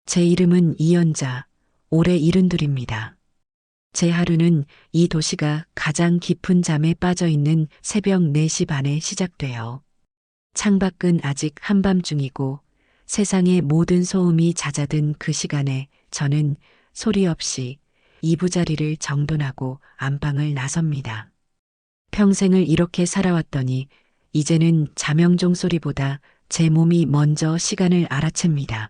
제 이름은 이연자, 올해 72입니다. 제 하루는 이 도시가 가장 깊은 잠에 빠져 있는 새벽 4시 반에 시작돼요. 창밖은 아직 한밤중이고 세상의 모든 소음이 잦아든 그 시간에 저는 소리 없이 이부자리를 정돈하고 안방을 나섭니다. 평생을 이렇게 살아왔더니 이제는 자명종 소리보다 제 몸이 먼저 시간을 알아챕니다.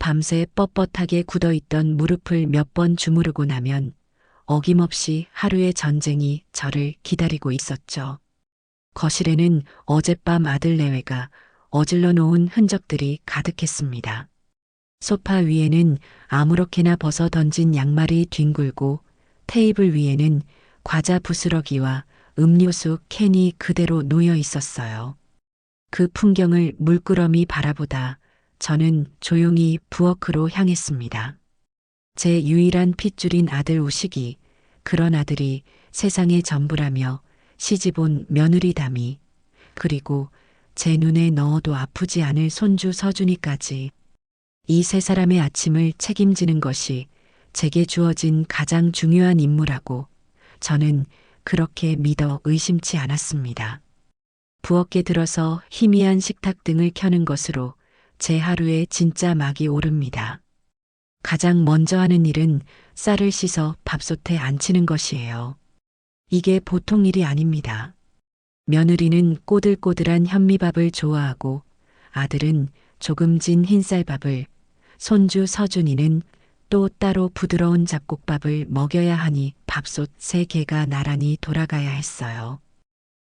밤새 뻣뻣하게 굳어있던 무릎을 몇 번 주무르고 나면 어김없이 하루의 전쟁이 저를 기다리고 있었죠. 거실에는 어젯밤 아들 내외가 어질러 놓은 흔적들이 가득했습니다. 소파 위에는 아무렇게나 벗어 던진 양말이 뒹굴고 테이블 위에는 과자 부스러기와 음료수 캔이 그대로 놓여 있었어요. 그 풍경을 물끄러미 바라보다 저는 조용히 부엌으로 향했습니다. 제 유일한 핏줄인 아들 우식이, 그런 아들이 세상의 전부라며 시집온 며느리 담이, 그리고 제 눈에 넣어도 아프지 않을 손주 서준이까지, 이 세 사람의 아침을 책임지는 것이 제게 주어진 가장 중요한 임무라고 저는 그렇게 믿어 의심치 않았습니다. 부엌에 들어서 희미한 식탁 등을 켜는 것으로 제 하루에 진짜 막이 오릅니다. 가장 먼저 하는 일은 쌀을 씻어 밥솥에 앉히는 것이에요. 이게 보통 일이 아닙니다. 며느리는 꼬들꼬들한 현미밥을 좋아하고 아들은 조금 진 흰쌀밥을, 손주 서준이는 또 따로 부드러운 잡곡밥을 먹여야 하니 밥솥 3개가 나란히 돌아가야 했어요.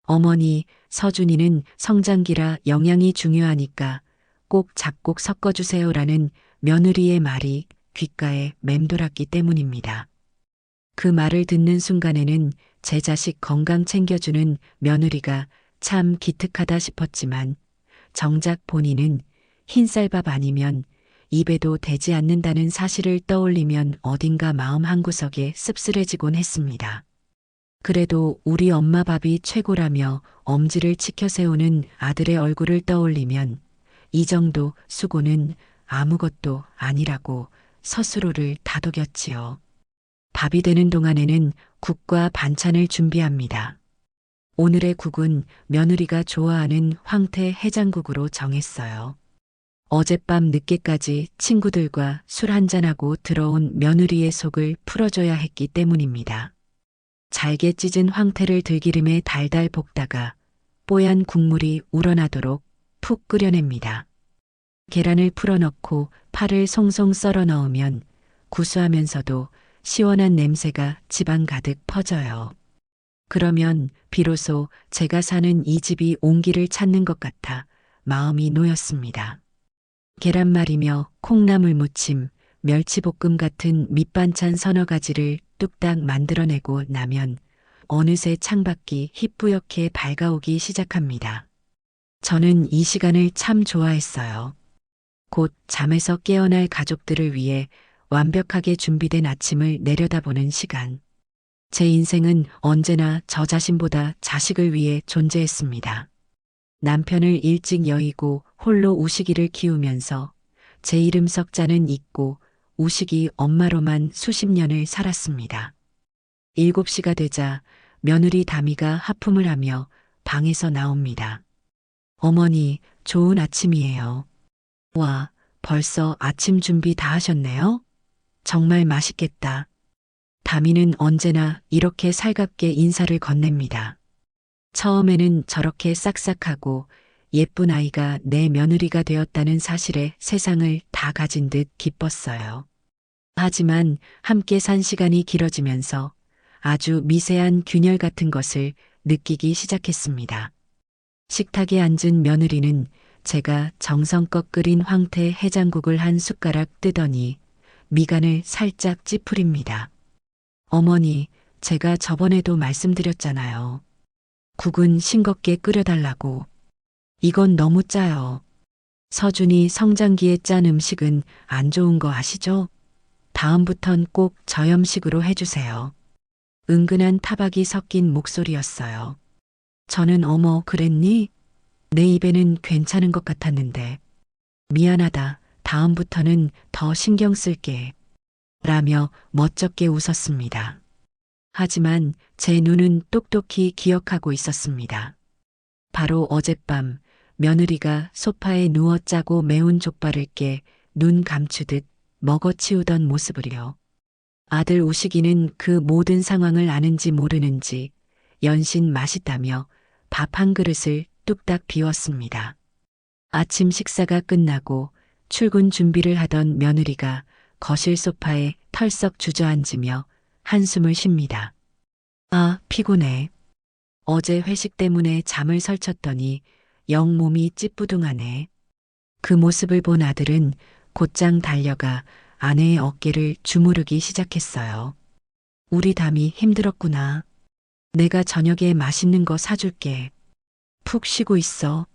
어머니, 서준이는 성장기라 영양이 중요하니까 꼭 잡곡 섞어주세요라는 며느리의 말이 귓가에 맴돌았기 때문입니다. 그 말을 듣는 순간에는 제 자식 건강 챙겨주는 며느리가 참 기특하다 싶었지만 정작 본인은 흰쌀밥 아니면 입에도 대지 않는다는 사실을 떠올리면 어딘가 마음 한구석에 씁쓸해지곤 했습니다. 그래도 우리 엄마 밥이 최고라며 엄지를 치켜 세우는 아들의 얼굴을 떠올리면 이 정도 수고는 아무것도 아니라고 스스로를 다독였지요. 밥이 되는 동안에는 국과 반찬을 준비합니다. 오늘의 국은 며느리가 좋아하는 황태 해장국으로 정했어요. 어젯밤 늦게까지 친구들과 술 한잔하고 들어온 며느리의 속을 풀어줘야 했기 때문입니다. 잘게 찢은 황태를 들기름에 달달 볶다가 뽀얀 국물이 우러나도록 푹 끓여냅니다. 계란을 풀어넣고 파를 송송 썰어 넣으면 구수하면서도 시원한 냄새가 집안 가득 퍼져요. 그러면 비로소 제가 사는 이 집이 온기를 찾는 것 같아 마음이 놓였습니다. 계란말이며 콩나물 무침, 멸치볶음 같은 밑반찬 서너 가지를 뚝딱 만들어내고 나면 어느새 창밖이 희뿌옇게 밝아오기 시작합니다. 저는 이 시간을 참 좋아했어요. 곧 잠에서 깨어날 가족들을 위해 완벽하게 준비된 아침을 내려다보는 시간. 제 인생은 언제나 저 자신보다 자식을 위해 존재했습니다. 남편을 일찍 여의고 홀로 우식이를 키우면서 제 이름 석자는 잊고 우식이 엄마로만 수십 년을 살았습니다. 7시가 되자 며느리 다미가 하품을 하며 방에서 나옵니다. 어머니, 좋은 아침이에요. 와, 벌써 아침 준비 다 하셨네요? 정말 맛있겠다. 다미는 언제나 이렇게 살갑게 인사를 건넵니다. 처음에는 저렇게 싹싹하고 예쁜 아이가 내 며느리가 되었다는 사실에 세상을 다 가진 듯 기뻤어요. 하지만 함께 산 시간이 길어지면서 아주 미세한 균열 같은 것을 느끼기 시작했습니다. 식탁에 앉은 며느리는 제가 정성껏 끓인 황태 해장국을 한 숟가락 뜨더니 미간을 살짝 찌푸립니다. 어머니, 제가 저번에도 말씀드렸잖아요. 국은 싱겁게 끓여달라고. 이건 너무 짜요. 서준이 성장기에 짠 음식은 안 좋은 거 아시죠? 다음부턴 꼭 저염식으로 해주세요. 은근한 타박이 섞인 목소리였어요. 저는 어머, 그랬니? 내 입에는 괜찮은 것 같았는데. 미안하다, 다음부터는 더 신경 쓸게. 라며 멋쩍게 웃었습니다. 하지만 제 눈은 똑똑히 기억하고 있었습니다. 바로 어젯밤 며느리가 소파에 누워 짜고 매운 족발을 깨 눈 감추듯 먹어치우던 모습을요. 아들 우식이는 그 모든 상황을 아는지 모르는지 연신 맛있다며 밥 한 그릇을 뚝딱 비웠습니다. 아침 식사가 끝나고 출근 준비를 하던 며느리가 거실 소파에 털썩 주저앉으며 한숨을 쉽니다. 아, 피곤해. 어제 회식 때문에 잠을 설쳤더니 영 몸이 찌뿌둥하네. 그 모습을 본 아들은 곧장 달려가 아내의 어깨를 주무르기 시작했어요. 우리 담이 힘들었구나. 내가 저녁에 맛있는 거 사줄게. 푹 쉬고 있어.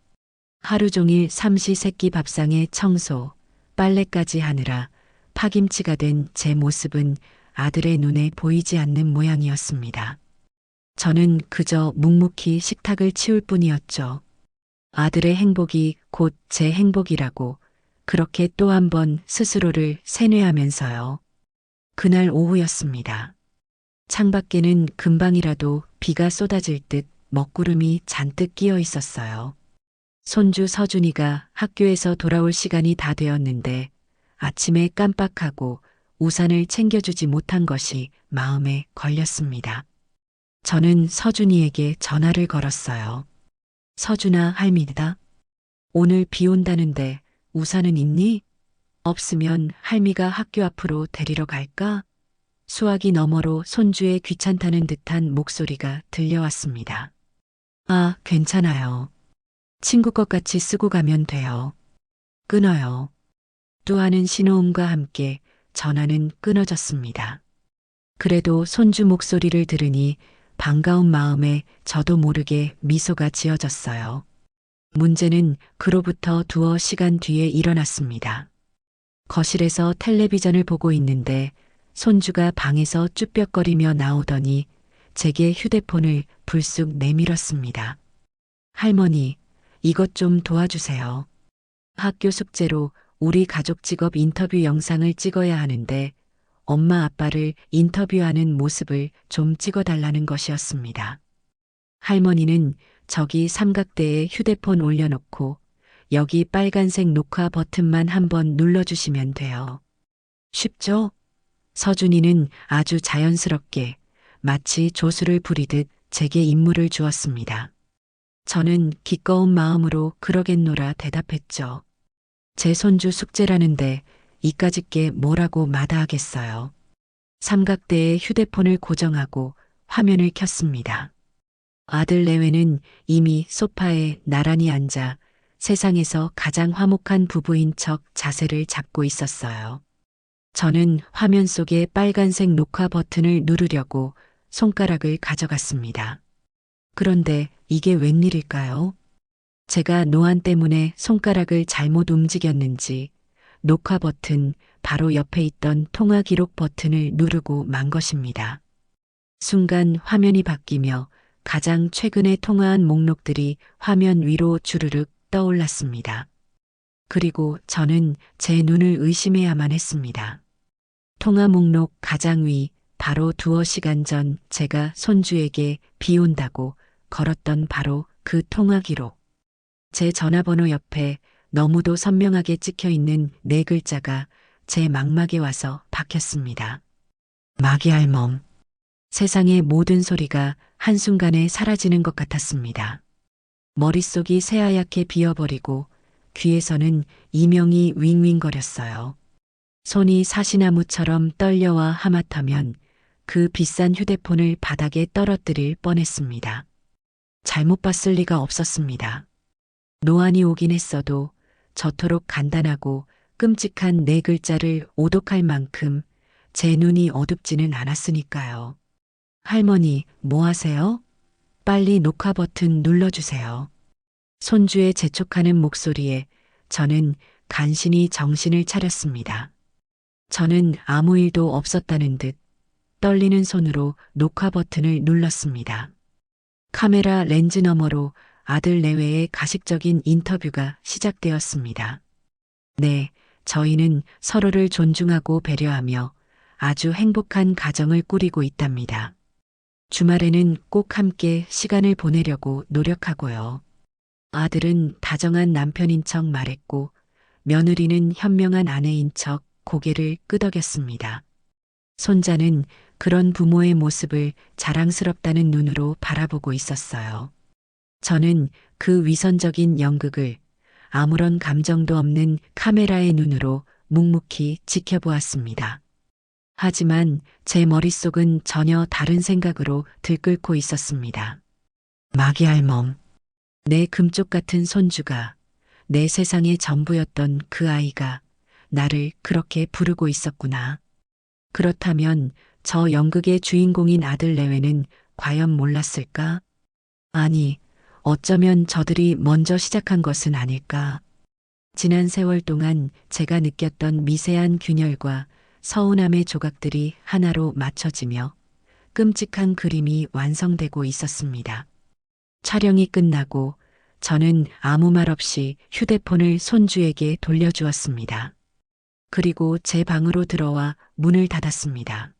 하루 종일 삼시세끼 밥상에 청소, 빨래까지 하느라 파김치가 된 제 모습은 아들의 눈에 보이지 않는 모양이었습니다. 저는 그저 묵묵히 식탁을 치울 뿐이었죠. 아들의 행복이 곧 제 행복이라고 그렇게 또 한 번 스스로를 세뇌하면서요. 그날 오후였습니다. 창밖에는 금방이라도 비가 쏟아질 듯 먹구름이 잔뜩 끼어 있었어요. 손주 서준이가 학교에서 돌아올 시간이 다 되었는데 아침에 깜빡하고 우산을 챙겨주지 못한 것이 마음에 걸렸습니다. 저는 서준이에게 전화를 걸었어요. 서준아, 할미다. 오늘 비 온다는데 우산은 있니? 없으면 할미가 학교 앞으로 데리러 갈까? 수화기 너머로 손주의 귀찮다는 듯한 목소리가 들려왔습니다. 아, 괜찮아요. 친구 것 같이 쓰고 가면 돼요. 끊어요. 또 하는 신호음과 함께 전화는 끊어졌습니다. 그래도 손주 목소리를 들으니 반가운 마음에 저도 모르게 미소가 지어졌어요. 문제는 그로부터 두어 시간 뒤에 일어났습니다. 거실에서 텔레비전을 보고 있는데 손주가 방에서 쭈뼛거리며 나오더니 제게 휴대폰을 불쑥 내밀었습니다. 할머니, 이것 좀 도와주세요. 학교 숙제로 우리 가족 직업 인터뷰 영상을 찍어야 하는데 엄마 아빠를 인터뷰하는 모습을 좀 찍어달라는 것이었습니다. 할머니는 저기 삼각대에 휴대폰 올려놓고 여기 빨간색 녹화 버튼만 한번 눌러주시면 돼요. 쉽죠? 서준이는 아주 자연스럽게 마치 조수를 부리듯 제게 임무를 주었습니다. 저는 기꺼운 마음으로 그러겠노라 대답했죠. 제 손주 숙제라는데 이까짓게 뭐라고 마다하겠어요. 삼각대에 휴대폰을 고정하고 화면을 켰습니다. 아들 내외는 이미 소파에 나란히 앉아 세상에서 가장 화목한 부부인 척 자세를 잡고 있었어요. 저는 화면 속의 빨간색 녹화 버튼을 누르려고 손가락을 가져갔습니다. 그런데 이게 웬일일까요? 제가 노안 때문에 손가락을 잘못 움직였는지 녹화 버튼 바로 옆에 있던 통화 기록 버튼을 누르고 만 것입니다. 순간 화면이 바뀌며 가장 최근에 통화한 목록들이 화면 위로 주르륵 떠올랐습니다. 그리고 저는 제 눈을 의심해야만 했습니다. 통화 목록 가장 위 바로 두어 시간 전 제가 손주에게 비 온다고 걸었던 바로 그 통화 기록. 제 전화번호 옆에 너무도 선명하게 찍혀 있는 네 글자가 제 망막에 와서 박혔습니다. 마귀알멈. 세상의 모든 소리가 한순간에 사라지는 것 같았습니다. 머릿속이 새하얗게 비어버리고 귀에서는 이명이 윙윙거렸어요. 손이 사시나무처럼 떨려와 하마터면 그 비싼 휴대폰을 바닥에 떨어뜨릴 뻔했습니다. 잘못 봤을 리가 없었습니다. 노안이 오긴 했어도 저토록 간단하고 끔찍한 네 글자를 오독할 만큼 제 눈이 어둡지는 않았으니까요. 할머니, 뭐 하세요? 빨리 녹화 버튼 눌러주세요. 손주의 재촉하는 목소리에 저는 간신히 정신을 차렸습니다. 저는 아무 일도 없었다는 듯 떨리는 손으로 녹화 버튼을 눌렀습니다. 카메라 렌즈 너머로 아들 내외의 가식적인 인터뷰가 시작되었습니다. 네, 저희는 서로를 존중하고 배려하며 아주 행복한 가정을 꾸리고 있답니다. 주말에는 꼭 함께 시간을 보내려고 노력하고요. 아들은 다정한 남편인 척 말했고 며느리는 현명한 아내인 척 고개를 끄덕였습니다. 손자는 그런 부모의 모습을 자랑스럽다는 눈으로 바라보고 있었어요. 저는 그 위선적인 연극을 아무런 감정도 없는 카메라의 눈으로 묵묵히 지켜보았습니다. 하지만 제 머릿속은 전혀 다른 생각으로 들끓고 있었습니다. 마귀 할멈, 내 금쪽 같은 손주가, 내 세상의 전부였던 그 아이가 나를 그렇게 부르고 있었구나. 그렇다면 저 연극의 주인공인 아들 내외는 과연 몰랐을까? 아니, 어쩌면 저들이 먼저 시작한 것은 아닐까? 지난 세월 동안 제가 느꼈던 미세한 균열과 서운함의 조각들이 하나로 맞춰지며 끔찍한 그림이 완성되고 있었습니다. 촬영이 끝나고 저는 아무 말 없이 휴대폰을 손주에게 돌려주었습니다. 그리고 제 방으로 들어와 문을 닫았습니다.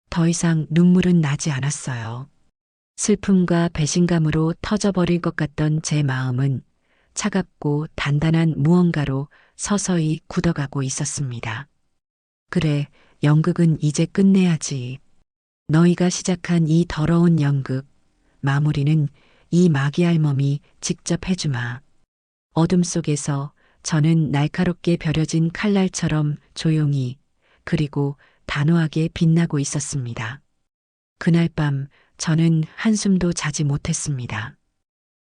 더 이상 눈물은 나지 않았어요. 슬픔과 배신감으로 터져버릴 것 같던 제 마음은 차갑고 단단한 무언가로 서서히 굳어가고 있었습니다. 그래, 연극은 이제 끝내야지. 너희가 시작한 이 더러운 연극, 마무리는 이 마귀 할멈이 직접 해주마. 어둠 속에서 저는 날카롭게 벼려진 칼날처럼 조용히 그리고 단호하게 빛나고 있었습니다. 그날 밤 저는 한숨도 자지 못했습니다.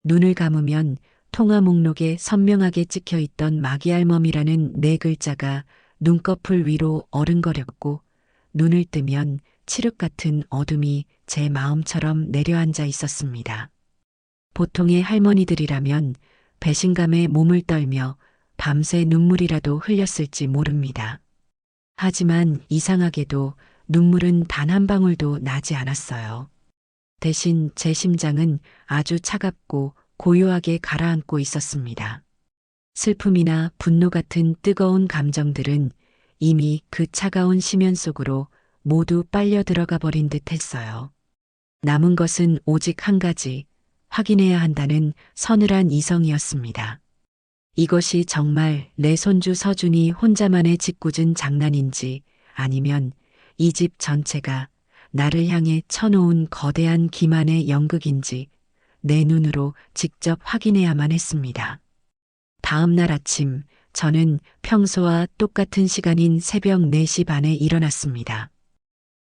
눈을 감으면 통화 목록에 선명하게 찍혀 있던 마귀 할멈이라는 네 글자가 눈꺼풀 위로 어른거렸고 눈을 뜨면 칠흑 같은 어둠이 제 마음처럼 내려앉아 있었습니다. 보통의 할머니들이라면 배신감에 몸을 떨며 밤새 눈물이라도 흘렸을지 모릅니다. 하지만 이상하게도 눈물은 단 한 방울도 나지 않았어요. 대신 제 심장은 아주 차갑고 고요하게 가라앉고 있었습니다. 슬픔이나 분노 같은 뜨거운 감정들은 이미 그 차가운 심연 속으로 모두 빨려 들어가 버린 듯 했어요. 남은 것은 오직 한 가지, 확인해야 한다는 서늘한 이성이었습니다. 이것이 정말 내 손주 서준이 혼자만의 짓궂은 장난인지 아니면 이 집 전체가 나를 향해 쳐놓은 거대한 기만의 연극인지 내 눈으로 직접 확인해야만 했습니다. 다음 날 아침 저는 평소와 똑같은 시간인 새벽 4시 반에 일어났습니다.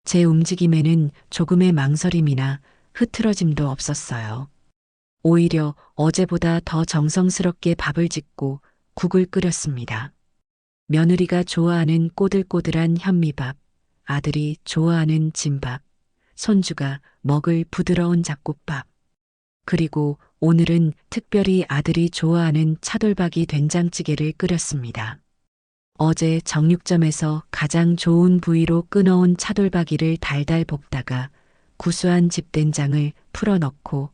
제 움직임에는 조금의 망설임이나 흐트러짐도 없었어요. 오히려 어제보다 더 정성스럽게 밥을 짓고 국을 끓였습니다. 며느리가 좋아하는 꼬들꼬들한 현미밥, 아들이 좋아하는 진밥, 손주가 먹을 부드러운 잡곡밥. 그리고 오늘은 특별히 아들이 좋아하는 차돌박이 된장찌개를 끓였습니다. 어제 정육점에서 가장 좋은 부위로 끊어온 차돌박이를 달달 볶다가 구수한 집된장을 풀어넣고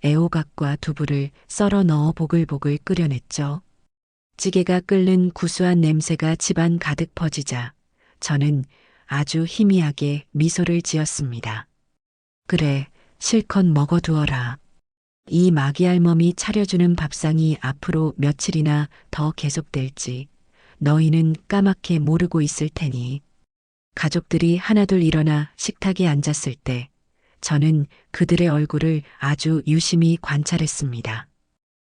애호박과 두부를 썰어 넣어 보글보글 끓여냈죠. 찌개가 끓는 구수한 냄새가 집안 가득 퍼지자 저는 아주 희미하게 미소를 지었습니다. 그래, 실컷 먹어두어라. 이 마귀 할멈이 차려주는 밥상이 앞으로 며칠이나 더 계속될지 너희는 까맣게 모르고 있을 테니. 가족들이 하나둘 일어나 식탁에 앉았을 때 저는 그들의 얼굴을 아주 유심히 관찰했습니다.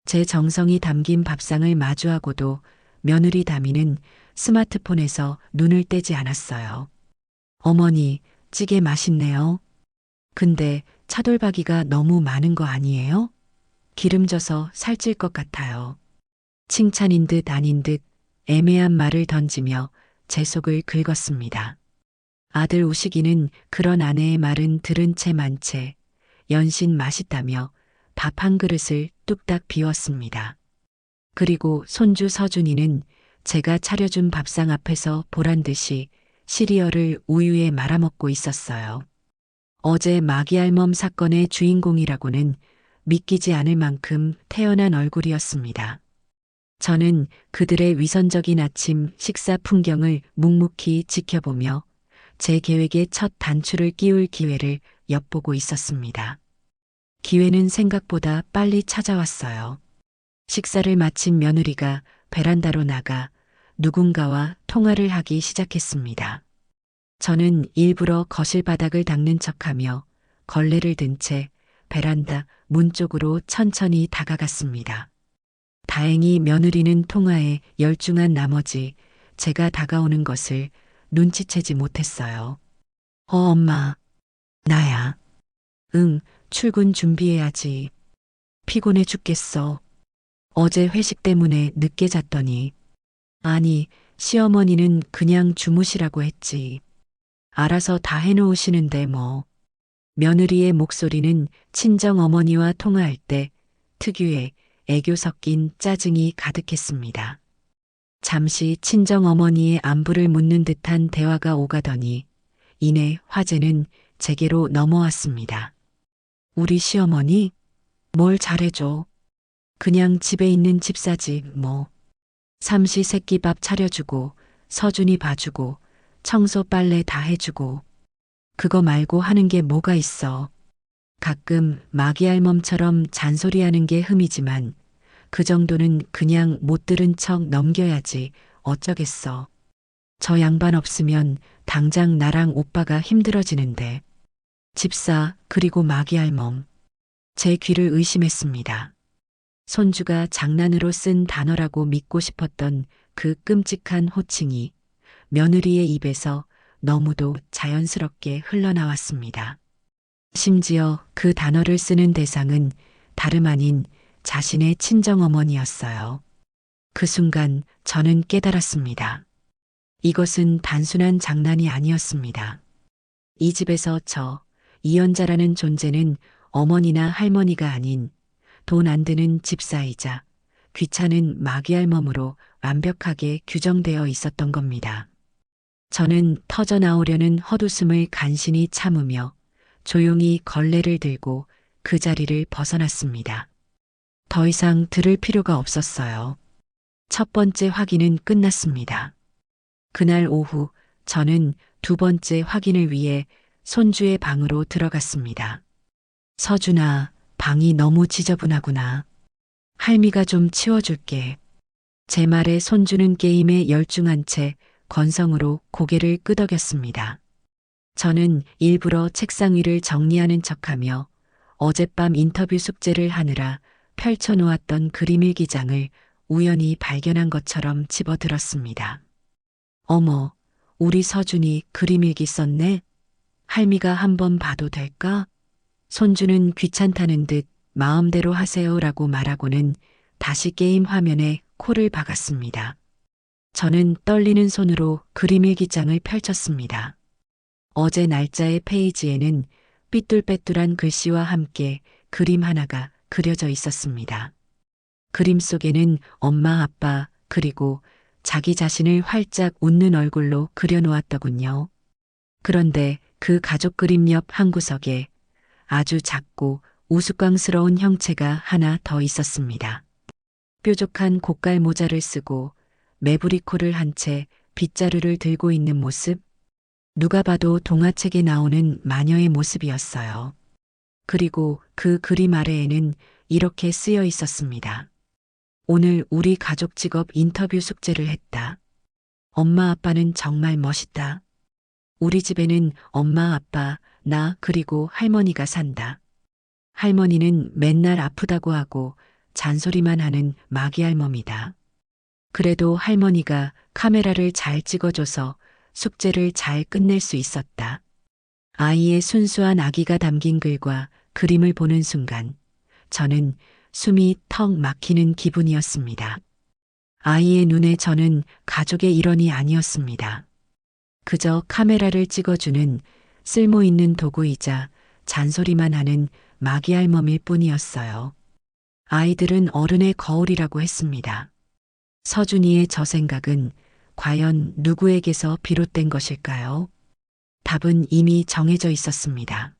제 정성이 담긴 밥상을 마주하고도 며느리 다미는 스마트폰에서 눈을 떼지 않았어요. 어머니, 찌개 맛있네요. 근데 차돌박이가 너무 많은 거 아니에요? 기름져서 살찔 것 같아요. 칭찬인 듯 아닌 듯 애매한 말을 던지며 제 속을 긁었습니다. 아들 우식이는 그런 아내의 말은 들은 채 만 채 연신 맛있다며 밥 한 그릇을 뚝딱 비웠습니다. 그리고 손주 서준이는 제가 차려준 밥상 앞에서 보란 듯이 시리얼을 우유에 말아먹고 있었어요. 어제 마귀 할멈 사건의 주인공이라고는 믿기지 않을 만큼 태연한 얼굴이었습니다. 저는 그들의 위선적인 아침 식사 풍경을 묵묵히 지켜보며 제 계획의 첫 단추를 끼울 기회를 엿보고 있었습니다. 기회는 생각보다 빨리 찾아왔어요. 식사를 마친 며느리가 베란다로 나가 누군가와 통화를 하기 시작했습니다. 저는 일부러 거실 바닥을 닦는 척하며 걸레를 든 채 베란다 문 쪽으로 천천히 다가갔습니다. 다행히 며느리는 통화에 열중한 나머지 제가 다가오는 것을 눈치채지 못했어요. 엄마. 나야. 응, 출근 준비해야지. 피곤해 죽겠어. 어제 회식 때문에 늦게 잤더니. 아니, 시어머니는 그냥 주무시라고 했지. 알아서 다 해놓으시는데 뭐. 며느리의 목소리는 친정 어머니와 통화할 때 특유의 애교 섞인 짜증이 가득했습니다. 잠시 친정 어머니의 안부를 묻는 듯한 대화가 오가더니 이내 화제는 제게로 넘어왔습니다. 우리 시어머니? 뭘 잘해줘. 그냥 집에 있는 집사지 뭐. 삼시세끼 밥 차려주고 서준이 봐주고 청소 빨래 다 해주고 그거 말고 하는 게 뭐가 있어. 가끔 마귀알멈처럼 잔소리하는 게 흠이지만 그 정도는 그냥 못 들은 척 넘겨야지 어쩌겠어. 저 양반 없으면 당장 나랑 오빠가 힘들어지는데. 집사 그리고 마귀알멈. 제 귀를 의심했습니다. 손주가 장난으로 쓴 단어라고 믿고 싶었던 그 끔찍한 호칭이 며느리의 입에서 너무도 자연스럽게 흘러나왔습니다. 심지어 그 단어를 쓰는 대상은 다름 아닌 자신의 친정어머니였어요. 그 순간 저는 깨달았습니다. 이것은 단순한 장난이 아니었습니다. 이 집에서 저, 이연자라는 존재는 어머니나 할머니가 아닌 돈 안 드는 집사이자 귀찮은 마귀알몸으로 완벽하게 규정되어 있었던 겁니다. 저는 터져나오려는 헛웃음을 간신히 참으며 조용히 걸레를 들고 그 자리를 벗어났습니다. 더 이상 들을 필요가 없었어요. 첫 번째 확인은 끝났습니다. 그날 오후 저는 두 번째 확인을 위해 손주의 방으로 들어갔습니다. 서준아, 방이 너무 지저분하구나. 할미가 좀 치워줄게. 제 말에 손주는 게임에 열중한 채 건성으로 고개를 끄덕였습니다. 저는 일부러 책상 위를 정리하는 척하며 어젯밤 인터뷰 숙제를 하느라 펼쳐놓았던 그림일기장을 우연히 발견한 것처럼 집어들었습니다. 어머, 우리 서준이 그림일기 썼네? 할미가 한번 봐도 될까? 손주는 귀찮다는 듯 마음대로 하세요라고 말하고는 다시 게임 화면에 코를 박았습니다. 저는 떨리는 손으로 그림일기장을 펼쳤습니다. 어제 날짜의 페이지에는 삐뚤빼뚤한 글씨와 함께 그림 하나가 그려져 있었습니다. 그림 속에는 엄마, 아빠, 그리고 자기 자신을 활짝 웃는 얼굴로 그려놓았더군요. 그런데 그 가족 그림 옆 한 구석에 아주 작고 우스꽝스러운 형체가 하나 더 있었습니다. 뾰족한 고깔 모자를 쓰고 매부리 코를 한 채 빗자루를 들고 있는 모습. 누가 봐도 동화책에 나오는 마녀의 모습이었어요. 그리고 그 그림 아래에는 이렇게 쓰여 있었습니다. 오늘 우리 가족 직업 인터뷰 숙제를 했다. 엄마 아빠는 정말 멋있다. 우리 집에는 엄마 아빠, 나 그리고 할머니가 산다. 할머니는 맨날 아프다고 하고 잔소리만 하는 마귀할멈이다. 그래도 할머니가 카메라를 잘 찍어줘서 숙제를 잘 끝낼 수 있었다. 아이의 순수한 아기가 담긴 글과 그림을 보는 순간 저는 숨이 턱 막히는 기분이었습니다. 아이의 눈에 저는 가족의 일원이 아니었습니다. 그저 카메라를 찍어주는 쓸모있는 도구이자 잔소리만 하는 마귀할멈일 뿐이었어요. 아이들은 어른의 거울이라고 했습니다. 서준이의 저 생각은 과연 누구에게서 비롯된 것일까요? 답은 이미 정해져 있었습니다.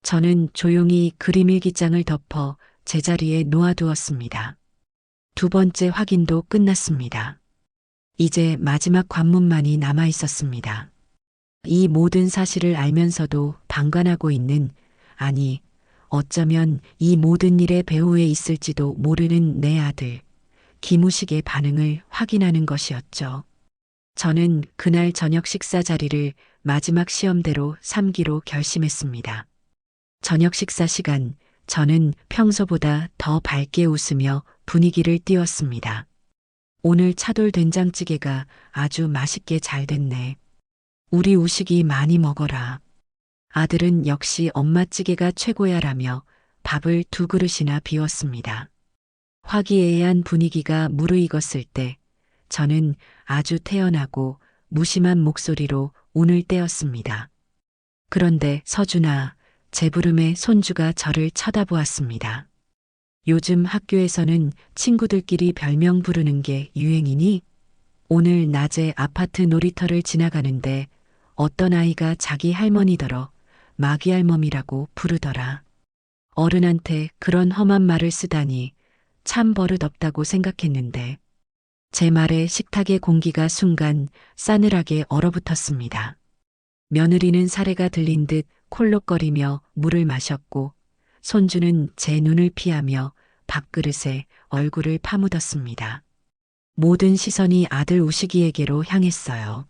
저는 조용히 그림일기장을 덮어 제자리에 놓아두었습니다. 두 번째 확인도 끝났습니다. 이제 마지막 관문만이 남아 있었습니다. 이 모든 사실을 알면서도 방관하고 있는, 아니, 어쩌면 이 모든 일의 배후에 있을지도 모르는 내 아들, 김우식의 반응을 확인하는 것이었죠. 저는 그날 저녁 식사 자리를 마지막 시험대로 삼기로 결심했습니다. 저녁 식사 시간, 저는 평소보다 더 밝게 웃으며 분위기를 띄웠습니다. 오늘 차돌 된장찌개가 아주 맛있게 잘 됐네. 우리 우식이 많이 먹어라. 아들은 역시 엄마 찌개가 최고야라며 밥을 두 그릇이나 비웠습니다. 화기애애한 분위기가 무르익었을 때 저는 아주 태연하고 무심한 목소리로 운을 떼었습니다. 그런데 서준아, 제 부름에 손주가 저를 쳐다보았습니다. 요즘 학교에서는 친구들끼리 별명 부르는 게 유행이니? 오늘 낮에 아파트 놀이터를 지나가는데 어떤 아이가 자기 할머니더러 마귀 할멈이라고 부르더라. 어른한테 그런 험한 말을 쓰다니 참 버릇없다고 생각했는데 제 말에 식탁의 공기가 순간 싸늘하게 얼어붙었습니다. 며느리는 사례가 들린 듯 콜록거리며 물을 마셨고 손주는 제 눈을 피하며 밥그릇에 얼굴을 파묻었습니다. 모든 시선이 아들 우식이에게로 향했어요.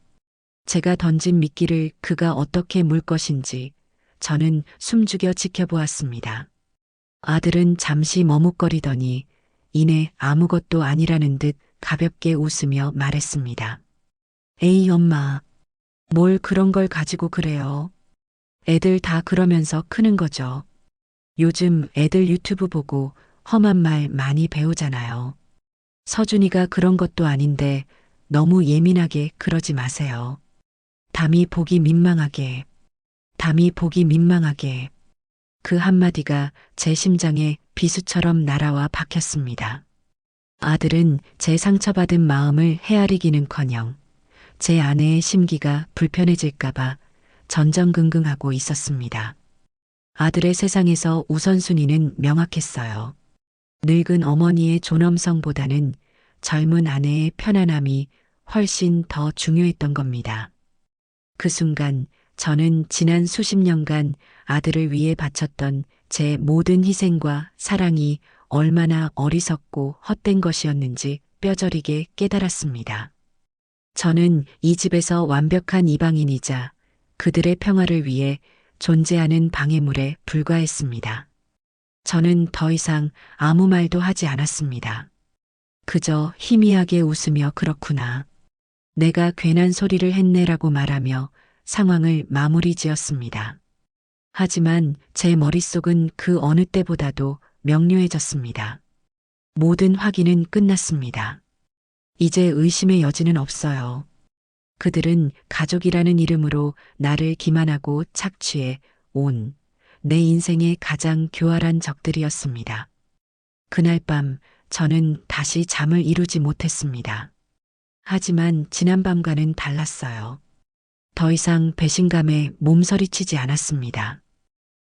제가 던진 미끼를 그가 어떻게 물 것인지 저는 숨죽여 지켜보았습니다. 아들은 잠시 머뭇거리더니 이내 아무것도 아니라는 듯 가볍게 웃으며 말했습니다. 에이 엄마, 뭘 그런 걸 가지고 그래요. 애들 다 그러면서 크는 거죠. 요즘 애들 유튜브 보고 험한 말 많이 배우잖아요. 서준이가 그런 것도 아닌데 너무 예민하게 그러지 마세요. 담이 보기 민망하게, 담이 보기 민망하게. 그 한마디가 제 심장에 비수처럼 날아와 박혔습니다. 아들은 제 상처받은 마음을 헤아리기는커녕 제 아내의 심기가 불편해질까봐 전전긍긍하고 있었습니다. 아들의 세상에서 우선순위는 명확했어요. 늙은 어머니의 존엄성보다는 젊은 아내의 편안함이 훨씬 더 중요했던 겁니다. 그 순간 저는 지난 수십 년간 아들을 위해 바쳤던 제 모든 희생과 사랑이 얼마나 어리석고 헛된 것이었는지 뼈저리게 깨달았습니다. 저는 이 집에서 완벽한 이방인이자 그들의 평화를 위해 존재하는 방해물에 불과했습니다. 저는 더 이상 아무 말도 하지 않았습니다. 그저 희미하게 웃으며 그렇구나. 내가 괜한 소리를 했네라고 말하며 상황을 마무리 지었습니다. 하지만 제 머릿속은 그 어느 때보다도 명료해졌습니다. 모든 확인은 끝났습니다. 이제 의심의 여지는 없어요. 그들은 가족이라는 이름으로 나를 기만하고 착취해 온 내 인생의 가장 교활한 적들이었습니다. 그날 밤 저는 다시 잠을 이루지 못했습니다. 하지만 지난밤과는 달랐어요. 더 이상 배신감에 몸서리치지 않았습니다.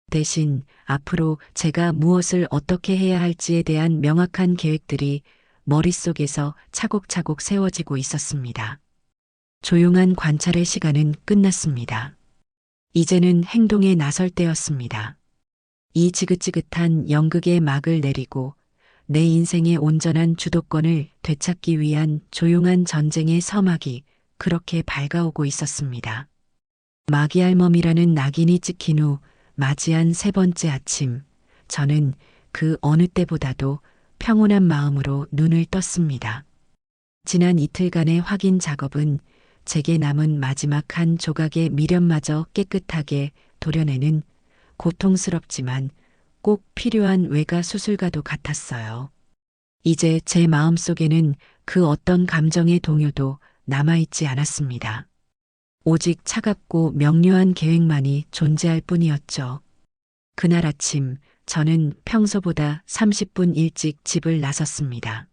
대신 앞으로 제가 무엇을 어떻게 해야 할지에 대한 명확한 계획들이 머릿속에서 차곡차곡 세워지고 있었습니다. 조용한 관찰의 시간은 끝났습니다. 이제는 행동에 나설 때였습니다. 이 지긋지긋한 연극의 막을 내리고 내 인생의 온전한 주도권을 되찾기 위한 조용한 전쟁의 서막이 그렇게 밝아오고 있었습니다. 마귀 할멈이라는 낙인이 찍힌 후 맞이한 세 번째 아침, 저는 그 어느 때보다도 평온한 마음으로 눈을 떴습니다. 지난 이틀간의 확인 작업은 제게 남은 마지막 한 조각의 미련마저 깨끗하게 도려내는 고통스럽지만 꼭 필요한 외가 수술과도 같았어요. 이제 제 마음속에는 그 어떤 감정의 동요도 남아있지 않았습니다. 오직 차갑고 명료한 계획만이 존재할 뿐이었죠. 그날 아침 저는 평소보다 30분 일찍 집을 나섰습니다.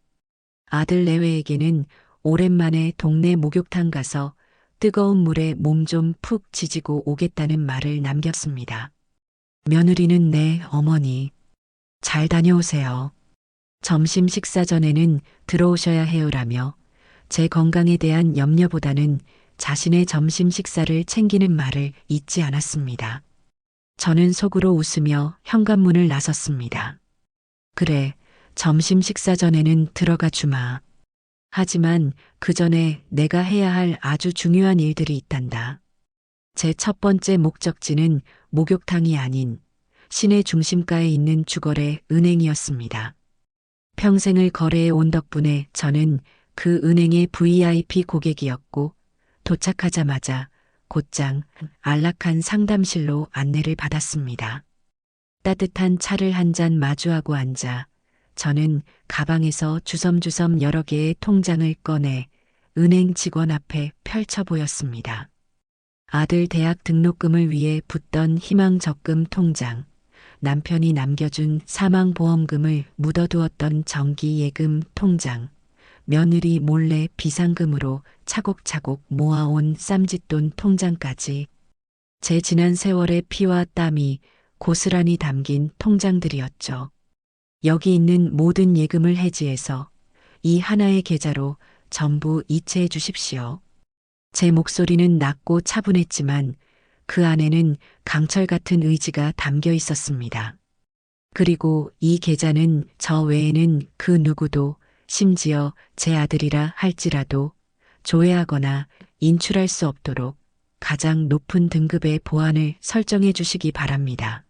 아들 내외에게는 오랜만에 동네 목욕탕 가서 뜨거운 물에 몸 좀 푹 지지고 오겠다는 말을 남겼습니다. 며느리는 네, 어머니. 잘 다녀오세요. 점심 식사 전에는 들어오셔야 해요라며 제 건강에 대한 염려보다는 자신의 점심 식사를 챙기는 말을 잊지 않았습니다. 저는 속으로 웃으며 현관문을 나섰습니다. 그래, 점심 식사 전에는 들어가 주마. 하지만 그 전에 내가 해야 할 아주 중요한 일들이 있단다. 제 첫 번째 목적지는 목욕탕이 아닌 시내 중심가에 있는 주거래 은행이었습니다. 평생을 거래해 온 덕분에 저는 그 은행의 VIP 고객이었고 도착하자마자 곧장 안락한 상담실로 안내를 받았습니다. 따뜻한 차를 한 잔 마주하고 앉아 저는 가방에서 주섬주섬 여러 개의 통장을 꺼내 은행 직원 앞에 펼쳐 보였습니다. 아들 대학 등록금을 위해 붓던 희망 적금 통장, 남편이 남겨준 사망보험금을 묻어두었던 정기예금 통장, 며느리 몰래 비상금으로 차곡차곡 모아온 쌈짓돈 통장까지 제 지난 세월의 피와 땀이 고스란히 담긴 통장들이었죠. 여기 있는 모든 예금을 해지해서 이 하나의 계좌로 전부 이체해 주십시오. 제 목소리는 낮고 차분했지만 그 안에는 강철 같은 의지가 담겨 있었습니다. 그리고 이 계좌는 저 외에는 그 누구도 심지어 제 아들이라 할지라도 조회하거나 인출할 수 없도록 가장 높은 등급의 보안을 설정해 주시기 바랍니다.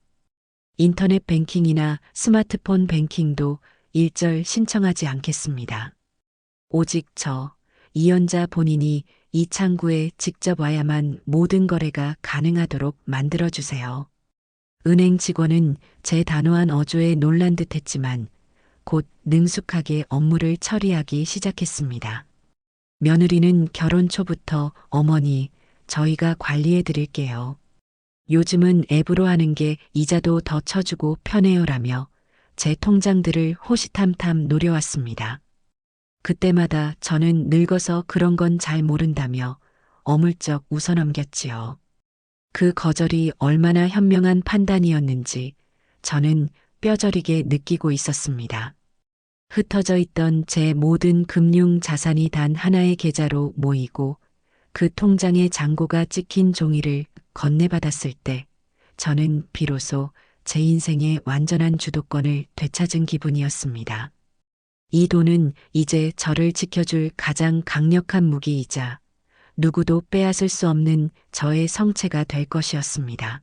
인터넷 뱅킹이나 스마트폰 뱅킹도 일절 신청하지 않겠습니다. 오직 저, 이연자 본인이 이 창구에 직접 와야만 모든 거래가 가능하도록 만들어주세요. 은행 직원은 제 단호한 어조에 놀란 듯 했지만 곧 능숙하게 업무를 처리하기 시작했습니다. 며느리는 결혼 초부터 어머니, 저희가 관리해 드릴게요. 요즘은 앱으로 하는 게 이자도 더 쳐주고 편해요라며 제 통장들을 호시탐탐 노려왔습니다. 그때마다 저는 늙어서 그런 건 잘 모른다며 어물쩍 웃어넘겼지요. 그 거절이 얼마나 현명한 판단이었는지 저는 뼈저리게 느끼고 있었습니다. 흩어져 있던 제 모든 금융 자산이 단 하나의 계좌로 모이고 그 통장의 잔고가 찍힌 종이를 건네받았을 때 저는 비로소 제 인생의 완전한 주도권을 되찾은 기분이었습니다. 이 돈은 이제 저를 지켜줄 가장 강력한 무기이자 누구도 빼앗을 수 없는 저의 성체가 될 것이었습니다.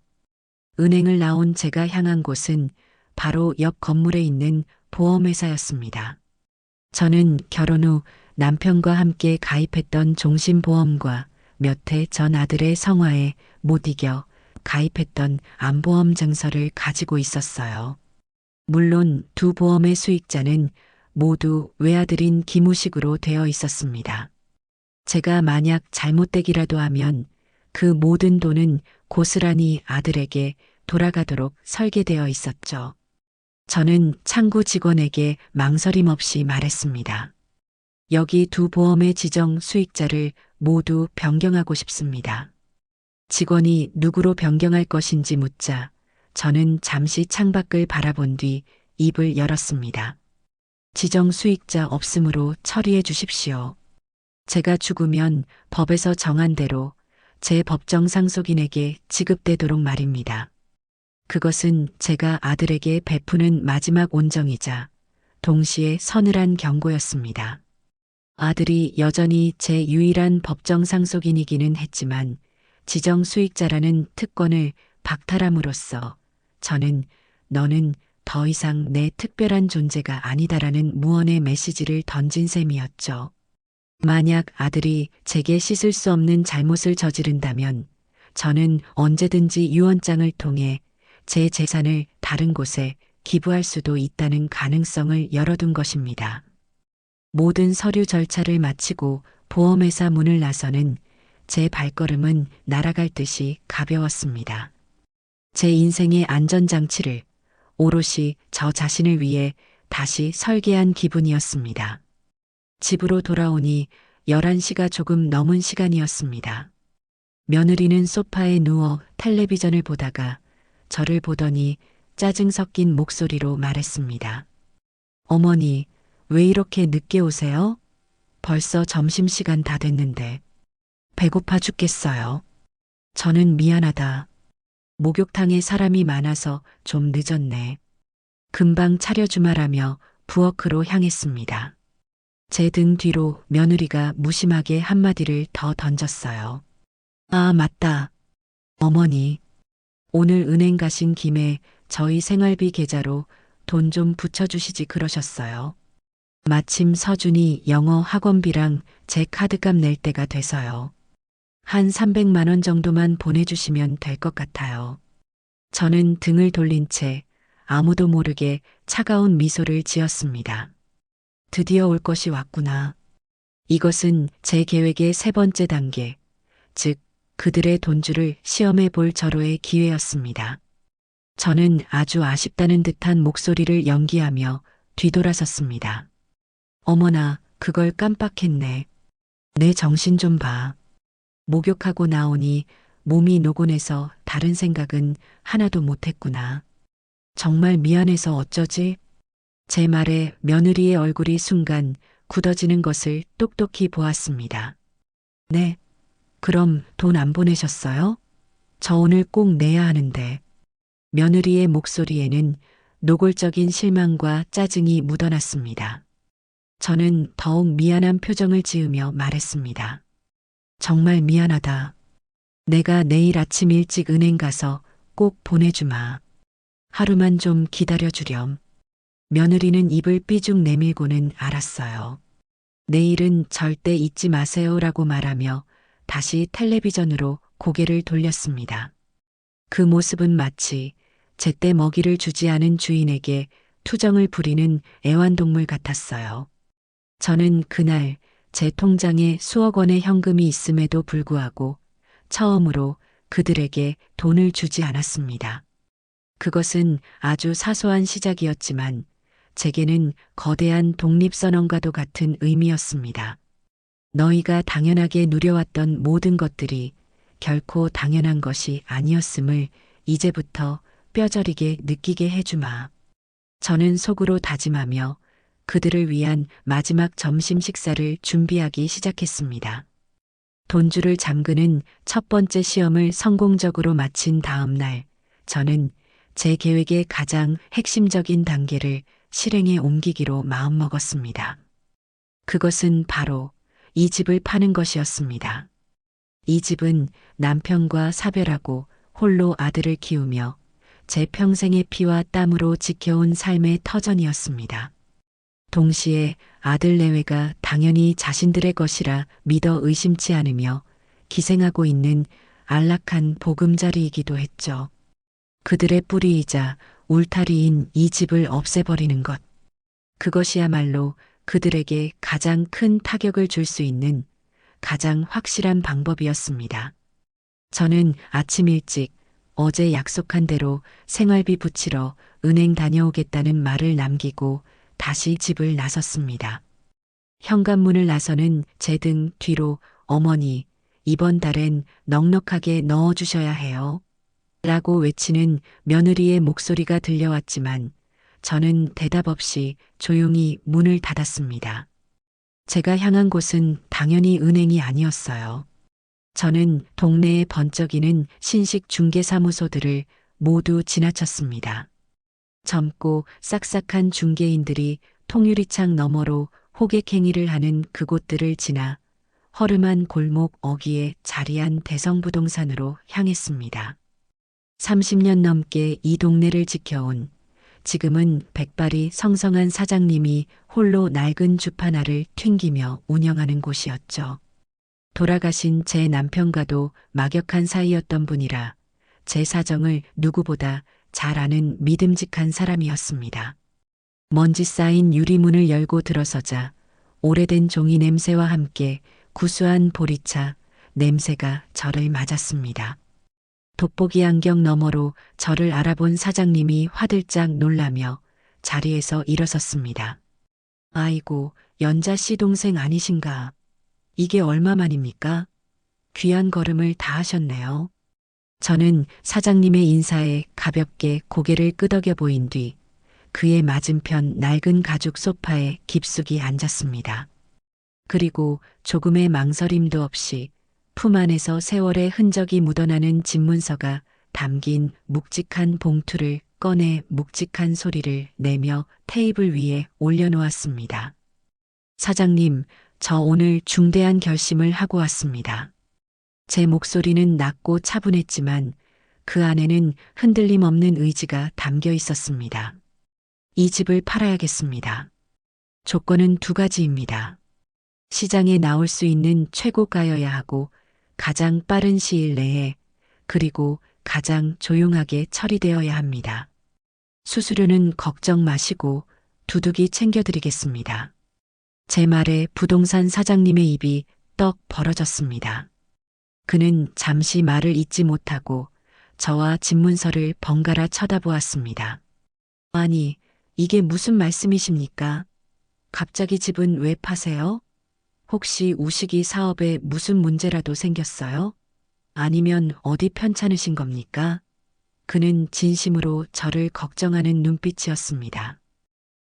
은행을 나온 제가 향한 곳은 바로 옆 건물에 있는 보험회사였습니다. 저는 결혼 후 남편과 함께 가입했던 종신보험과 몇 해 전 아들의 성화에 못 이겨 가입했던 암보험 증서를 가지고 있었어요. 물론 두 보험의 수익자는 모두 외아들인 기무식으로 되어 있었습니다. 제가 만약 잘못되기라도 하면 그 모든 돈은 고스란히 아들에게 돌아가도록 설계되어 있었죠. 저는 창구 직원에게 망설임 없이 말했습니다. 여기 두 보험의 지정 수익자를 모두 변경하고 싶습니다. 직원이 누구로 변경할 것인지 묻자 저는 잠시 창밖을 바라본 뒤 입을 열었습니다. 지정 수익자 없음으로 처리해 주십시오. 제가 죽으면 법에서 정한 대로 제 법정 상속인에게 지급되도록 말입니다. 그것은 제가 아들에게 베푸는 마지막 온정이자 동시에 서늘한 경고였습니다. 아들이 여전히 제 유일한 법정 상속인이기는 했지만 지정 수익자라는 특권을 박탈함으로써 저는 너는 더 이상 내 특별한 존재가 아니다라는 무언의 메시지를 던진 셈이었죠. 만약 아들이 제게 씻을 수 없는 잘못을 저지른다면 저는 언제든지 유언장을 통해 제 재산을 다른 곳에 기부할 수도 있다는 가능성을 열어둔 것입니다. 모든 서류 절차를 마치고 보험회사 문을 나서는 제 발걸음은 날아갈 듯이 가벼웠습니다. 제 인생의 안전장치를 오롯이 저 자신을 위해 다시 설계한 기분이었습니다. 집으로 돌아오니 11시가 조금 넘은 시간이었습니다. 며느리는 소파에 누워 텔레비전을 보다가 저를 보더니 짜증 섞인 목소리로 말했습니다. 어머니, 왜 이렇게 늦게 오세요? 벌써 점심시간 다 됐는데. 배고파 죽겠어요. 저는 미안하다. 목욕탕에 사람이 많아서 좀 늦었네. 금방 차려주마라며 부엌으로 향했습니다. 제 등 뒤로 며느리가 무심하게 한마디를 더 던졌어요. 아, 맞다. 어머니, 오늘 은행 가신 김에 저희 생활비 계좌로 돈 좀 붙여주시지 그러셨어요. 마침 서준이 영어 학원비랑 제 카드값 낼 때가 돼서요. 한 300만 원 정도만 보내주시면 될 것 같아요. 저는 등을 돌린 채 아무도 모르게 차가운 미소를 지었습니다. 드디어 올 것이 왔구나. 이것은 제 계획의 세 번째 단계, 즉 그들의 돈줄을 시험해 볼 절호의 기회였습니다. 저는 아주 아쉽다는 듯한 목소리를 연기하며 뒤돌아섰습니다. 어머나, 그걸 깜빡했네. 내 정신 좀 봐. 목욕하고 나오니 몸이 노곤해서 다른 생각은 하나도 못했구나. 정말 미안해서 어쩌지? 제 말에 며느리의 얼굴이 순간 굳어지는 것을 똑똑히 보았습니다. 네, 그럼 돈 안 보내셨어요? 저 오늘 꼭 내야 하는데. 며느리의 목소리에는 노골적인 실망과 짜증이 묻어났습니다. 저는 더욱 미안한 표정을 지으며 말했습니다. 정말 미안하다. 내가 내일 아침 일찍 은행 가서 꼭 보내주마. 하루만 좀 기다려주렴. 며느리는 입을 삐죽 내밀고는 알았어요. 내일은 절대 잊지 마세요라고 말하며 다시 텔레비전으로 고개를 돌렸습니다. 그 모습은 마치 제때 먹이를 주지 않은 주인에게 투정을 부리는 애완동물 같았어요. 저는 그날 제 통장에 수억 원의 현금이 있음에도 불구하고 처음으로 그들에게 돈을 주지 않았습니다. 그것은 아주 사소한 시작이었지만 제게는 거대한 독립선언과도 같은 의미였습니다. 너희가 당연하게 누려왔던 모든 것들이 결코 당연한 것이 아니었음을 이제부터 뼈저리게 느끼게 해주마. 저는 속으로 다짐하며 그들을 위한 마지막 점심 식사를 준비하기 시작했습니다. 돈줄을 잠그는 첫 번째 시험을 성공적으로 마친 다음 날, 저는 제 계획의 가장 핵심적인 단계를 실행에 옮기기로 마음먹었습니다. 그것은 바로 이 집을 파는 것이었습니다. 이 집은 남편과 사별하고 홀로 아들을 키우며 제 평생의 피와 땀으로 지켜온 삶의 터전이었습니다. 동시에 아들 내외가 당연히 자신들의 것이라 믿어 의심치 않으며 기생하고 있는 안락한 보금자리이기도 했죠. 그들의 뿌리이자 울타리인 이 집을 없애버리는 것. 그것이야말로 그들에게 가장 큰 타격을 줄 수 있는 가장 확실한 방법이었습니다. 저는 아침 일찍 어제 약속한 대로 생활비 붙이러 은행 다녀오겠다는 말을 남기고 다시 집을 나섰습니다. 현관문을 나서는 제 등 뒤로 어머니, 이번 달엔 넉넉하게 넣어주셔야 해요. 라고 외치는 며느리의 목소리가 들려왔지만 저는 대답 없이 조용히 문을 닫았습니다. 제가 향한 곳은 당연히 은행이 아니었어요. 저는 동네에 번쩍이는 신식 중개사무소들을 모두 지나쳤습니다. 젊고 싹싹한 중개인들이 통유리창 너머로 호객행위를 하는 그곳들을 지나 허름한 골목 어귀에 자리한 대성부동산으로 향했습니다. 30년 넘게 이 동네를 지켜온 지금은 백발이 성성한 사장님이 홀로 낡은 주파나를 튕기며 운영하는 곳이었죠. 돌아가신 제 남편과도 막역한 사이였던 분이라 제 사정을 누구보다 잘 아는 믿음직한 사람이었습니다. 먼지 쌓인 유리문을 열고 들어서자 오래된 종이 냄새와 함께 구수한 보리차 냄새가 저를 맞았습니다. 돋보기 안경 너머로 저를 알아본 사장님이 화들짝 놀라며 자리에서 일어섰습니다. 아이고, 연자 씨 동생 아니신가? 이게 얼마만입니까? 귀한 걸음을 다 하셨네요. 저는 사장님의 인사에 가볍게 고개를 끄덕여 보인 뒤 그의 맞은편 낡은 가죽 소파에 깊숙이 앉았습니다. 그리고 조금의 망설임도 없이 품 안에서 세월의 흔적이 묻어나는 집문서가 담긴 묵직한 봉투를 꺼내 묵직한 소리를 내며 테이블 위에 올려놓았습니다. 사장님, 저 오늘 중대한 결심을 하고 왔습니다. 제 목소리는 낮고 차분했지만 그 안에는 흔들림 없는 의지가 담겨 있었습니다. 이 집을 팔아야겠습니다. 조건은 두 가지입니다. 시장에 나올 수 있는 최고가여야 하고 가장 빠른 시일 내에 그리고 가장 조용하게 처리되어야 합니다. 수수료는 걱정 마시고 두둑이 챙겨드리겠습니다. 제 말에 부동산 사장님의 입이 떡 벌어졌습니다. 그는 잠시 말을 잇지 못하고 저와 집문서를 번갈아 쳐다보았습니다. 아니, 이게 무슨 말씀이십니까? 갑자기 집은 왜 파세요? 혹시 우식이 사업에 무슨 문제라도 생겼어요? 아니면 어디 편찮으신 겁니까? 그는 진심으로 저를 걱정하는 눈빛이었습니다.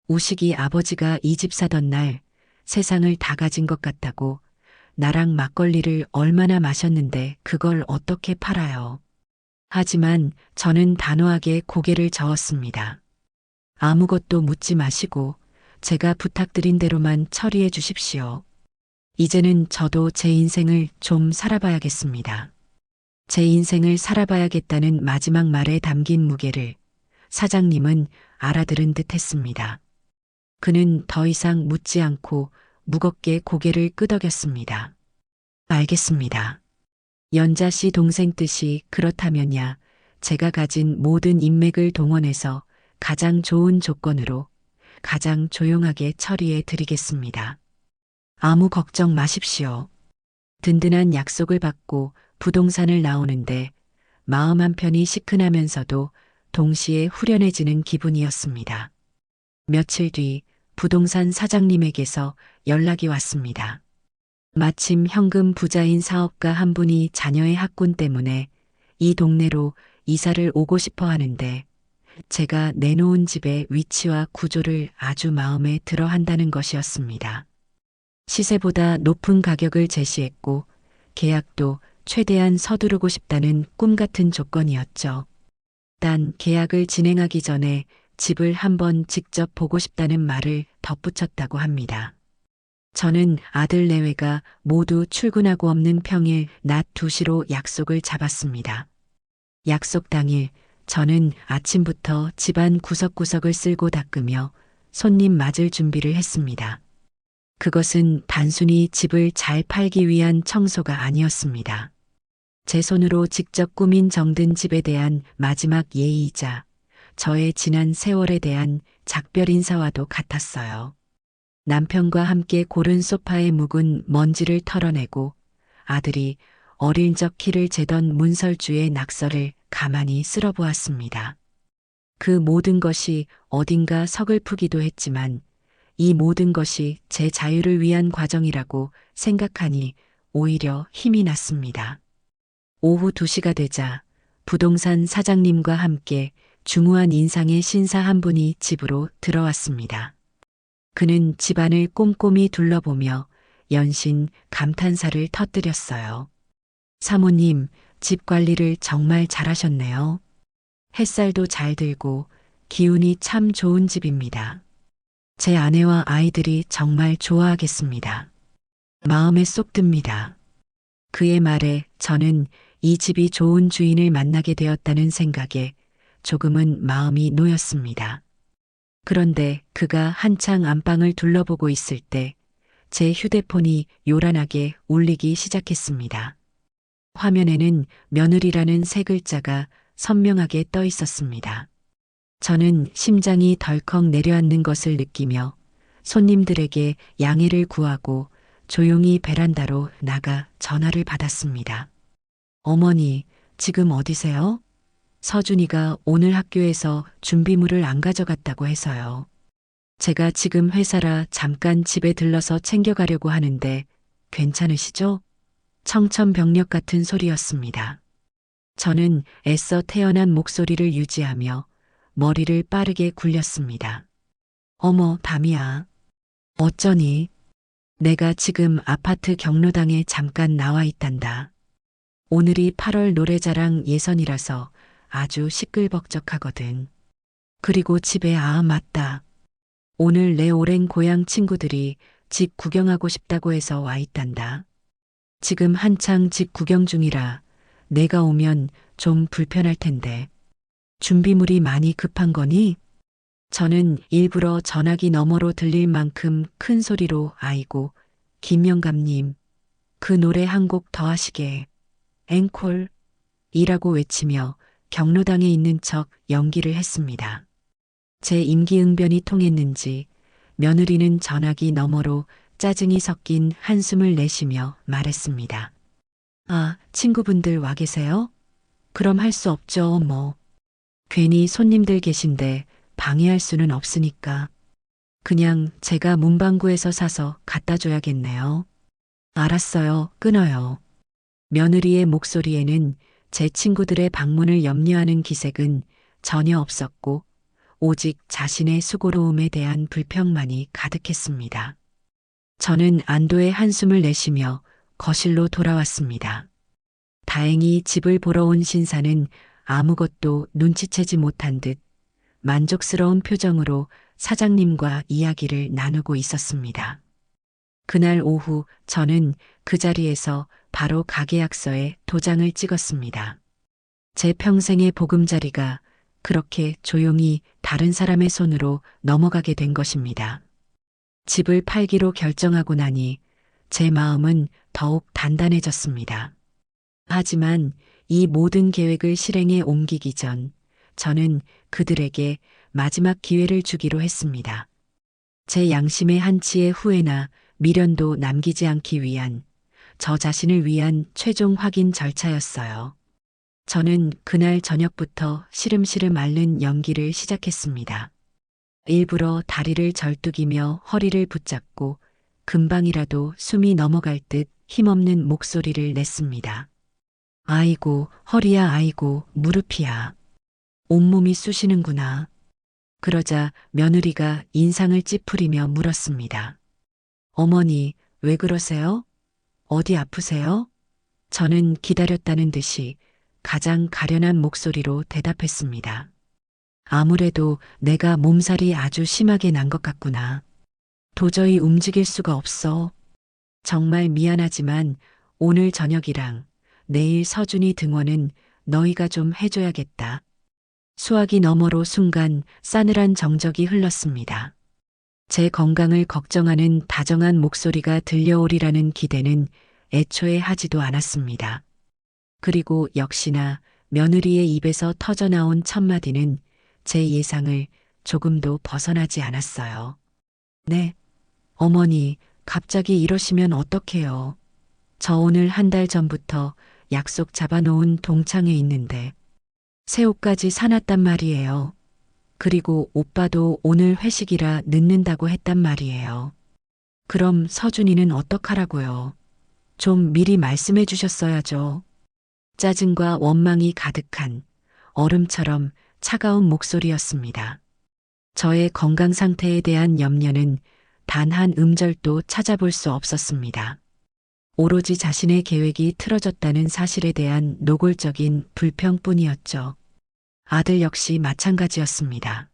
우식이 아버지가 이 집 사던 날 세상을 다 가진 것 같다고 나랑 막걸리를 얼마나 마셨는데 그걸 어떻게 팔아요? 하지만 저는 단호하게 고개를 저었습니다. 아무것도 묻지 마시고 제가 부탁드린 대로만 처리해 주십시오. 이제는 저도 제 인생을 좀 살아봐야겠습니다. 제 인생을 살아봐야겠다는 마지막 말에 담긴 무게를 사장님은 알아들은 듯 했습니다. 그는 더 이상 묻지 않고 무겁게 고개를 끄덕였습니다. 알겠습니다. 연자 씨 동생 뜻이 그렇다면야 제가 가진 모든 인맥을 동원해서 가장 좋은 조건으로 가장 조용하게 처리해 드리겠습니다. 아무 걱정 마십시오. 든든한 약속을 받고 부동산을 나오는데 마음 한편이 시큰하면서도 동시에 후련해지는 기분이었습니다. 며칠 뒤 부동산 사장님에게서 연락이 왔습니다. 마침 현금 부자인 사업가 한 분이 자녀의 학군 때문에 이 동네로 이사를 오고 싶어 하는데 제가 내놓은 집의 위치와 구조를 아주 마음에 들어 한다는 것이었습니다. 시세보다 높은 가격을 제시했고 계약도 최대한 서두르고 싶다는 꿈 같은 조건이었죠. 단 계약을 진행하기 전에 집을 한번 직접 보고 싶다는 말을 덧붙였다고 합니다. 저는 아들 내외가 모두 출근하고 없는 평일 낮 2시로 약속을 잡았습니다. 약속 당일 저는 아침부터 집안 구석구석을 쓸고 닦으며 손님 맞을 준비를 했습니다. 그것은 단순히 집을 잘 팔기 위한 청소가 아니었습니다. 제 손으로 직접 꾸민 정든 집에 대한 마지막 예의이자 저의 지난 세월에 대한 작별 인사와도 같았어요. 남편과 함께 고른 소파에 묵은 먼지를 털어내고 아들이 어릴 적 키를 재던 문설주의 낙서를 가만히 쓸어보았습니다. 그 모든 것이 어딘가 서글프기도 했지만 이 모든 것이 제 자유를 위한 과정이라고 생각하니 오히려 힘이 났습니다. 오후 2시가 되자 부동산 사장님과 함께 중후한 인상의 신사 한 분이 집으로 들어왔습니다. 그는 집안을 꼼꼼히 둘러보며 연신 감탄사를 터뜨렸어요. 사모님, 집 관리를 정말 잘하셨네요. 햇살도 잘 들고 기운이 참 좋은 집입니다. 제 아내와 아이들이 정말 좋아하겠습니다. 마음에 쏙 듭니다. 그의 말에 저는 이 집이 좋은 주인을 만나게 되었다는 생각에 조금은 마음이 놓였습니다. 그런데 그가 한창 안방을 둘러보고 있을 때 제 휴대폰이 요란하게 울리기 시작했습니다. 화면에는 며느리라는 세 글자가 선명하게 떠 있었습니다. 저는 심장이 덜컥 내려앉는 것을 느끼며 손님들에게 양해를 구하고 조용히 베란다로 나가 전화를 받았습니다. 어머니, 지금 어디세요? 서준이가 오늘 학교에서 준비물을 안 가져갔다고 해서요. 제가 지금 회사라 잠깐 집에 들러서 챙겨가려고 하는데 괜찮으시죠? 청천벽력 같은 소리였습니다. 저는 애써 태어난 목소리를 유지하며 머리를 빠르게 굴렸습니다. 어머, 담이야. 어쩌니? 내가 지금 아파트 경로당에 잠깐 나와 있단다. 오늘이 8월 노래자랑 예선이라서 아주 시끌벅적하거든. 그리고 집에 맞다. 오늘 내 오랜 고향 친구들이 집 구경하고 싶다고 해서 와 있단다. 지금 한창 집 구경 중이라 내가 오면 좀 불편할 텐데. 준비물이 많이 급한 거니? 저는 일부러 전화기 너머로 들릴 만큼 큰 소리로 아이고, 김영감님, 그 노래 한 곡 더 하시게. 앵콜. 이라고 외치며 경로당에 있는 척 연기를 했습니다. 제 임기응변이 통했는지 며느리는 전화기 너머로 짜증이 섞인 한숨을 내쉬며 말했습니다. 아, 친구분들 와 계세요? 그럼 할 수 없죠, 뭐. 괜히 손님들 계신데 방해할 수는 없으니까. 그냥 제가 문방구에서 사서 갖다 줘야겠네요. 알았어요, 끊어요. 며느리의 목소리에는 제 친구들의 방문을 염려하는 기색은 전혀 없었고 오직 자신의 수고로움에 대한 불평만이 가득했습니다. 저는 안도의 한숨을 내쉬며 거실로 돌아왔습니다. 다행히 집을 보러 온 신사는 아무것도 눈치채지 못한 듯 만족스러운 표정으로 사장님과 이야기를 나누고 있었습니다. 그날 오후 저는 그 자리에서 바로 가계약서에 도장을 찍었습니다. 제 평생의 보금자리가 그렇게 조용히 다른 사람의 손으로 넘어가게 된 것입니다. 집을 팔기로 결정하고 나니 제 마음은 더욱 단단해졌습니다. 하지만 이 모든 계획을 실행에 옮기기 전 저는 그들에게 마지막 기회를 주기로 했습니다. 제 양심의 한치의 후회나 미련도 남기지 않기 위한 저 자신을 위한 최종 확인 절차였어요. 저는 그날 저녁부터 시름시름 앓는 연기를 시작했습니다. 일부러 다리를 절뚝이며 허리를 붙잡고 금방이라도 숨이 넘어갈 듯 힘없는 목소리를 냈습니다. 아이고, 허리야, 아이고, 무릎이야. 온몸이 쑤시는구나. 그러자 며느리가 인상을 찌푸리며 물었습니다. 어머니, 왜 그러세요? 어디 아프세요? 저는 기다렸다는 듯이 가장 가련한 목소리로 대답했습니다. 아무래도 내가 몸살이 아주 심하게 난 것 같구나. 도저히 움직일 수가 없어. 정말 미안하지만 오늘 저녁이랑 내일 서준이 등원은 너희가 좀 해줘야겠다. 수화기 너머로 순간 싸늘한 정적이 흘렀습니다. 제 건강을 걱정하는 다정한 목소리가 들려오리라는 기대는 애초에 하지도 않았습니다. 그리고 역시나 며느리의 입에서 터져나온 첫마디는 제 예상을 조금도 벗어나지 않았어요. 네, 어머니, 갑자기 이러시면 어떡해요. 저 오늘 한 달 전부터 약속 잡아놓은 동창회 있는데 새우까지 사놨단 말이에요. 그리고 오빠도 오늘 회식이라 늦는다고 했단 말이에요. 그럼 서준이는 어떡하라고요? 좀 미리 말씀해 주셨어야죠. 짜증과 원망이 가득한 얼음처럼 차가운 목소리였습니다. 저의 건강 상태에 대한 염려는 단 한 음절도 찾아볼 수 없었습니다. 오로지 자신의 계획이 틀어졌다는 사실에 대한 노골적인 불평뿐이었죠. 아들 역시 마찬가지였습니다.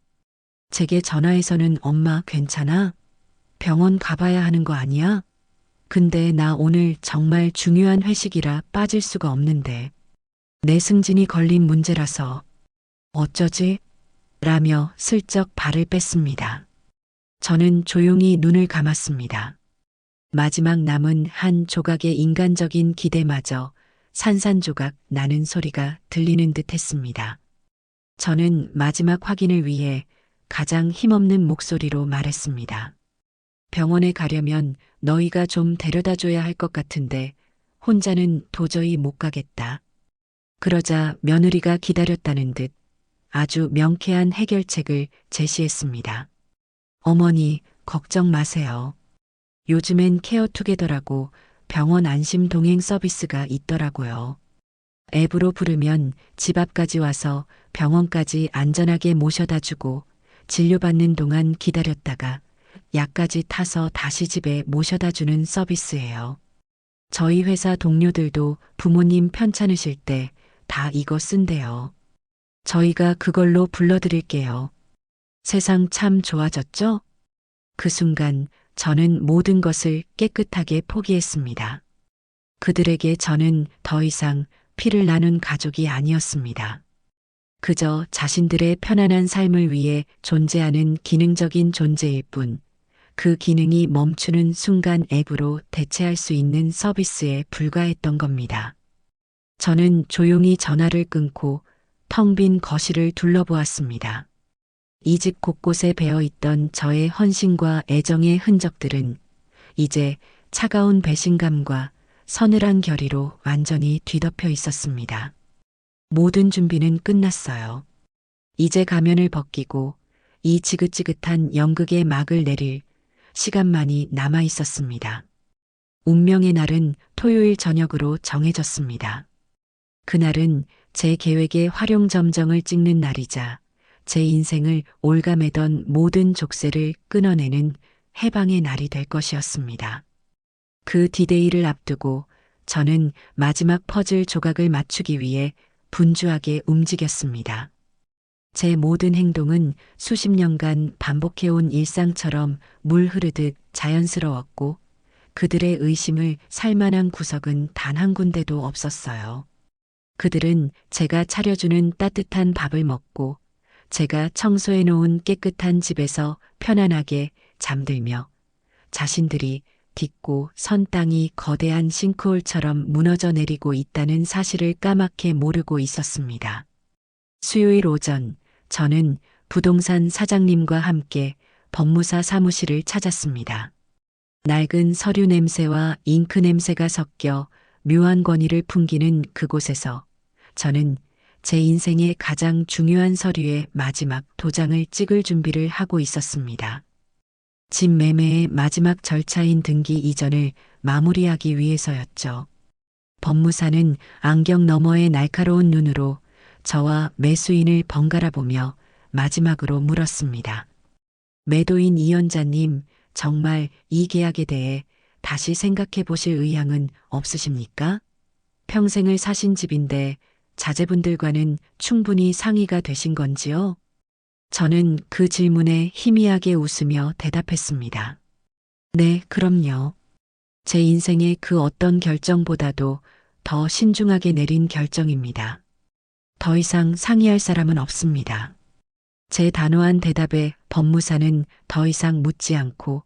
제게 전화해서는 엄마 괜찮아? 병원 가봐야 하는 거 아니야? 근데 나 오늘 정말 중요한 회식이라 빠질 수가 없는데 내 승진이 걸린 문제라서 어쩌지? 라며 슬쩍 발을 뺐습니다. 저는 조용히 눈을 감았습니다. 마지막 남은 한 조각의 인간적인 기대마저 산산조각 나는 소리가 들리는 듯 했습니다. 저는 마지막 확인을 위해 가장 힘없는 목소리로 말했습니다. 병원에 가려면 너희가 좀 데려다 줘야 할 것 같은데 혼자는 도저히 못 가겠다. 그러자 며느리가 기다렸다는 듯 아주 명쾌한 해결책을 제시했습니다. 어머니, 걱정 마세요. 요즘엔 케어투게더라고 병원 안심 동행 서비스가 있더라고요. 앱으로 부르면 집 앞까지 와서 병원까지 안전하게 모셔다 주고 진료받는 동안 기다렸다가 약까지 타서 다시 집에 모셔다 주는 서비스예요. 저희 회사 동료들도 부모님 편찮으실 때 다 이거 쓴대요. 저희가 그걸로 불러드릴게요. 세상 참 좋아졌죠? 그 순간 저는 모든 것을 깨끗하게 포기했습니다. 그들에게 저는 더 이상 피를 나눈 가족이 아니었습니다. 그저 자신들의 편안한 삶을 위해 존재하는 기능적인 존재일 뿐, 그 기능이 멈추는 순간 앱으로 대체할 수 있는 서비스에 불과했던 겁니다. 저는 조용히 전화를 끊고 텅 빈 거실을 둘러보았습니다. 이 집 곳곳에 배어 있던 저의 헌신과 애정의 흔적들은 이제 차가운 배신감과 서늘한 결의로 완전히 뒤덮여 있었습니다. 모든 준비는 끝났어요. 이제 가면을 벗기고 이 지긋지긋한 연극의 막을 내릴 시간만이 남아 있었습니다. 운명의 날은 토요일 저녁으로 정해졌습니다. 그날은 제 계획의 활용점정을 찍는 날이자 제 인생을 올가매던 모든 족쇄를 끊어내는 해방의 날이 될 것이었습니다. 그 디데이를 앞두고 저는 마지막 퍼즐 조각을 맞추기 위해 분주하게 움직였습니다. 제 모든 행동은 수십 년간 반복해온 일상처럼 물 흐르듯 자연스러웠고 그들의 의심을 살 만한 구석은 단 한 군데도 없었어요. 그들은 제가 차려주는 따뜻한 밥을 먹고 제가 청소해 놓은 깨끗한 집에서 편안하게 잠들며 자신들이 딛고 선 땅이 거대한 싱크홀처럼 무너져 내리고 있다는 사실을 까맣게 모르고 있었습니다. 수요일 오전 저는 부동산 사장님과 함께 법무사 사무실을 찾았습니다. 낡은 서류 냄새와 잉크 냄새가 섞여 묘한 권위를 풍기는 그곳에서 저는 제 인생의 가장 중요한 서류의 마지막 도장을 찍을 준비를 하고 있었습니다. 집 매매의 마지막 절차인 등기 이전을 마무리하기 위해서였죠. 법무사는 안경 너머의 날카로운 눈으로 저와 매수인을 번갈아 보며 마지막으로 물었습니다. 매도인 이연자님, 정말 이 계약에 대해 다시 생각해 보실 의향은 없으십니까? 평생을 사신 집인데 자제분들과는 충분히 상의가 되신 건지요? 저는 그 질문에 희미하게 웃으며 대답했습니다. 네, 그럼요. 제 인생의 그 어떤 결정보다도 더 신중하게 내린 결정입니다. 더 이상 상의할 사람은 없습니다. 제 단호한 대답에 법무사는 더 이상 묻지 않고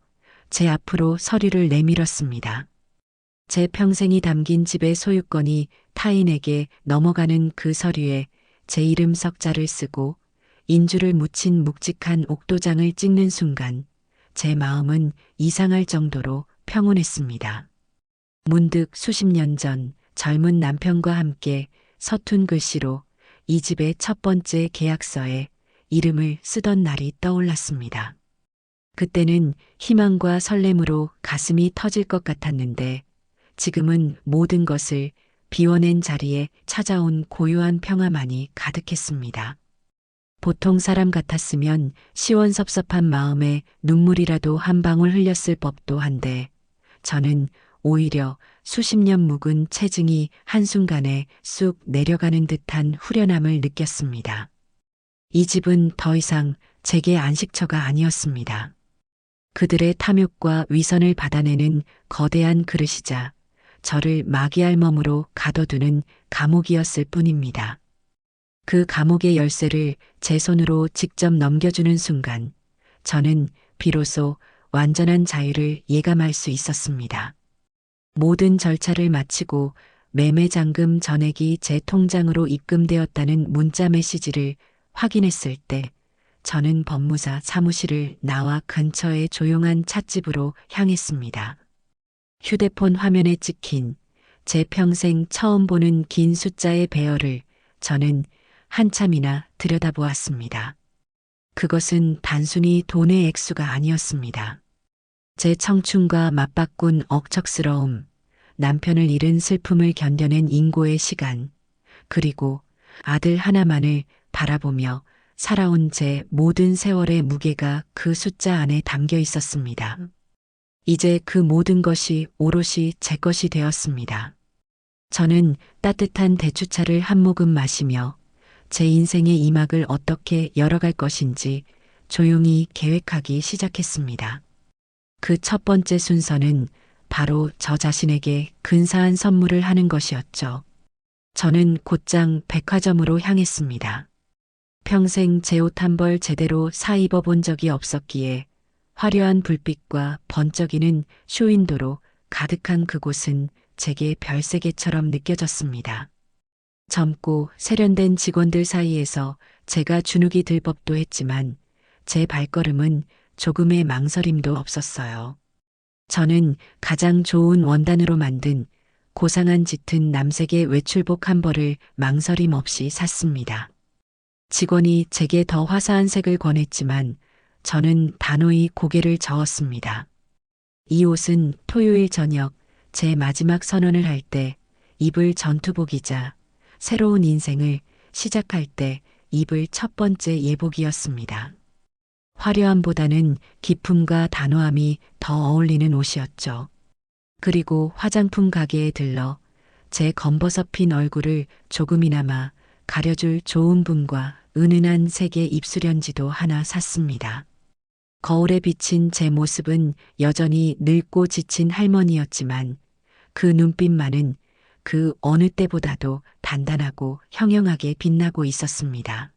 제 앞으로 서류를 내밀었습니다. 제 평생이 담긴 집의 소유권이 타인에게 넘어가는 그 서류에 제 이름 석자를 쓰고 인주를 묻힌 묵직한 옥도장을 찍는 순간 제 마음은 이상할 정도로 평온했습니다. 문득 수십 년 전 젊은 남편과 함께 서툰 글씨로 이 집의 첫 번째 계약서에 이름을 쓰던 날이 떠올랐습니다. 그때는 희망과 설렘으로 가슴이 터질 것 같았는데 지금은 모든 것을 비워낸 자리에 찾아온 고요한 평화만이 가득했습니다. 보통 사람 같았으면 시원섭섭한 마음에 눈물이라도 한 방울 흘렸을 법도 한데 저는 오히려 수십 년 묵은 체증이 한순간에 쑥 내려가는 듯한 후련함을 느꼈습니다. 이 집은 더 이상 제게 안식처가 아니었습니다. 그들의 탐욕과 위선을 받아내는 거대한 그릇이자 저를 마귀알 몸으로 가둬두는 감옥이었을 뿐입니다. 그 감옥의 열쇠를 제 손으로 직접 넘겨주는 순간 저는 비로소 완전한 자유를 예감할 수 있었습니다. 모든 절차를 마치고 매매잔금 전액이 제 통장으로 입금되었다는 문자 메시지를 확인했을 때 저는 법무사 사무실을 나와 근처의 조용한 찻집으로 향했습니다. 휴대폰 화면에 찍힌 제 평생 처음 보는 긴 숫자의 배열을 저는 한참이나 들여다보았습니다. 그것은 단순히 돈의 액수가 아니었습니다. 제 청춘과 맞바꾼 억척스러움, 남편을 잃은 슬픔을 견뎌낸 인고의 시간, 그리고 아들 하나만을 바라보며 살아온 제 모든 세월의 무게가 그 숫자 안에 담겨 있었습니다. 이제 그 모든 것이 오롯이 제 것이 되었습니다. 저는 따뜻한 대추차를 한 모금 마시며 제 인생의 이막을 어떻게 열어갈 것인지 조용히 계획하기 시작했습니다. 그 첫 번째 순서는 바로 저 자신에게 근사한 선물을 하는 것이었죠. 저는 곧장 백화점으로 향했습니다. 평생 제 옷 한 벌 제대로 사 입어 본 적이 없었기에 화려한 불빛과 번쩍이는 쇼윈도로 가득한 그곳은 제게 별세계처럼 느껴졌습니다. 젊고 세련된 직원들 사이에서 제가 주눅이 들 법도 했지만 제 발걸음은 조금의 망설임도 없었어요. 저는 가장 좋은 원단으로 만든 고상한 짙은 남색의 외출복 한 벌을 망설임 없이 샀습니다. 직원이 제게 더 화사한 색을 권했지만 저는 단호히 고개를 저었습니다. 이 옷은 토요일 저녁 제 마지막 선언을 할 때 입을 전투복이자 새로운 인생을 시작할 때 입을 첫 번째 예복이었습니다. 화려함보다는 기품과 단호함이 더 어울리는 옷이었죠. 그리고 화장품 가게에 들러 제 검버섯핀 얼굴을 조금이나마 가려줄 좋은 분과 은은한 색의 입술연지도 하나 샀습니다. 거울에 비친 제 모습은 여전히 늙고 지친 할머니였지만 그 눈빛만은 그 어느 때보다도 단단하고 형형하게 빛나고 있었습니다.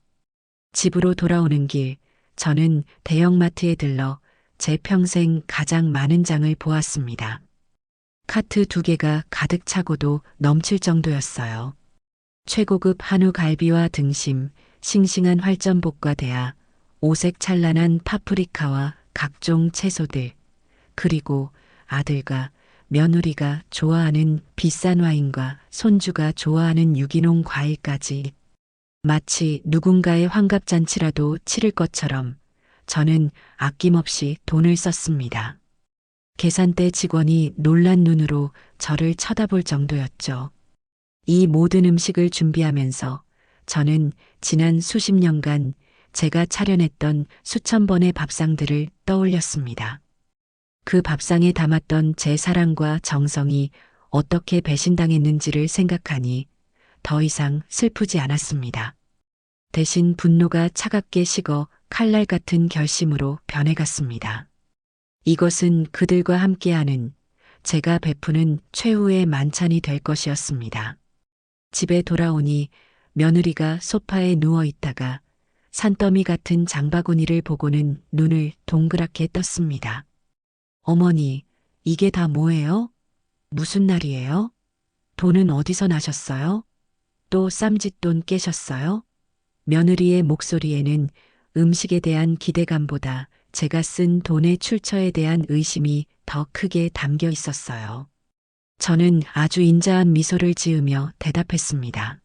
집으로 돌아오는 길, 저는 대형마트에 들러 제 평생 가장 많은 장을 보았습니다. 카트 2개가 가득 차고도 넘칠 정도였어요. 최고급 한우 갈비와 등심, 싱싱한 활전복과 대하, 오색 찬란한 파프리카와 각종 채소들, 그리고 아들과 며느리가 좋아하는 비싼 와인과 손주가 좋아하는 유기농 과일까지 마치 누군가의 환갑잔치라도 치를 것처럼 저는 아낌없이 돈을 썼습니다. 계산대 직원이 놀란 눈으로 저를 쳐다볼 정도였죠. 이 모든 음식을 준비하면서 저는 지난 수십 년간 제가 차려냈던 수천 번의 밥상들을 떠올렸습니다. 그 밥상에 담았던 제 사랑과 정성이 어떻게 배신당했는지를 생각하니 더 이상 슬프지 않았습니다. 대신 분노가 차갑게 식어 칼날 같은 결심으로 변해갔습니다. 이것은 그들과 함께하는 제가 베푸는 최후의 만찬이 될 것이었습니다. 집에 돌아오니 며느리가 소파에 누워 있다가 산더미 같은 장바구니를 보고는 눈을 동그랗게 떴습니다. 어머니, 이게 다 뭐예요? 무슨 날이에요? 돈은 어디서 나셨어요? 또 쌈짓돈 깨셨어요? 며느리의 목소리에는 음식에 대한 기대감보다 제가 쓴 돈의 출처에 대한 의심이 더 크게 담겨 있었어요. 저는 아주 인자한 미소를 지으며 대답했습니다.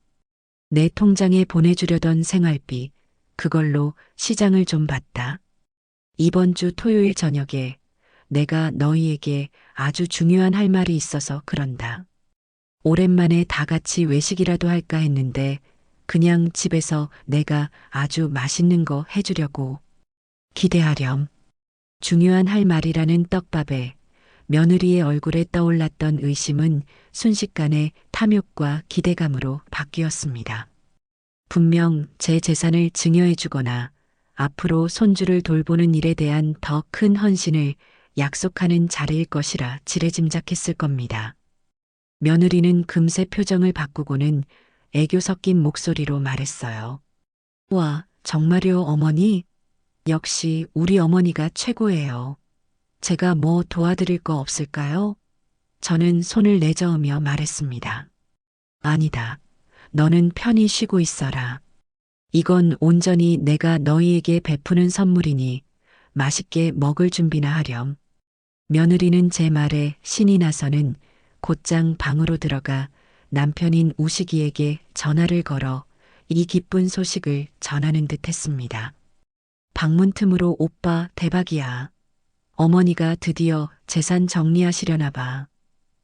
내 통장에 보내주려던 생활비, 그걸로 시장을 좀 봤다. 이번 주 토요일 저녁에 내가 너희에게 아주 중요한 할 말이 있어서 그런다. 오랜만에 다 같이 외식이라도 할까 했는데 그냥 집에서 내가 아주 맛있는 거 해주려고. 기대하렴. 중요한 할 말이라는 떡밥에 며느리의 얼굴에 떠올랐던 의심은 순식간에 탐욕과 기대감으로 바뀌었습니다. 분명 제 재산을 증여해주거나 앞으로 손주를 돌보는 일에 대한 더 큰 헌신을 약속하는 자리일 것이라 지레짐작했을 겁니다. 며느리는 금세 표정을 바꾸고는 애교 섞인 목소리로 말했어요. 와, 정말요, 어머니? 역시 우리 어머니가 최고예요. 제가 뭐 도와드릴 거 없을까요? 저는 손을 내저으며 말했습니다. 아니다. 너는 편히 쉬고 있어라. 이건 온전히 내가 너희에게 베푸는 선물이니 맛있게 먹을 준비나 하렴. 며느리는 제 말에 신이 나서는 곧장 방으로 들어가 남편인 우식이에게 전화를 걸어 이 기쁜 소식을 전하는 듯 했습니다. 방문 틈으로 오빠 대박이야. 어머니가 드디어 재산 정리하시려나 봐.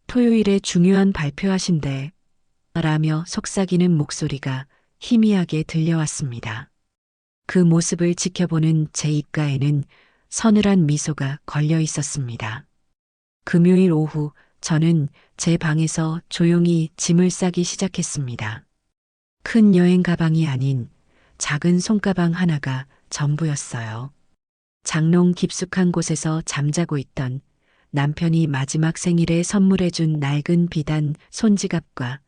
토요일에 중요한 발표하신대. 라며 속삭이는 목소리가 희미하게 들려왔습니다. 그 모습을 지켜보는 제 입가에는 서늘한 미소가 걸려 있었습니다. 금요일 오후 저는 제 방에서 조용히 짐을 싸기 시작했습니다. 큰 여행 가방이 아닌 작은 손가방 하나가 전부였어요. 장롱 깊숙한 곳에서 잠자고 있던 남편이 마지막 생일에 선물해준 낡은 비단 손지갑과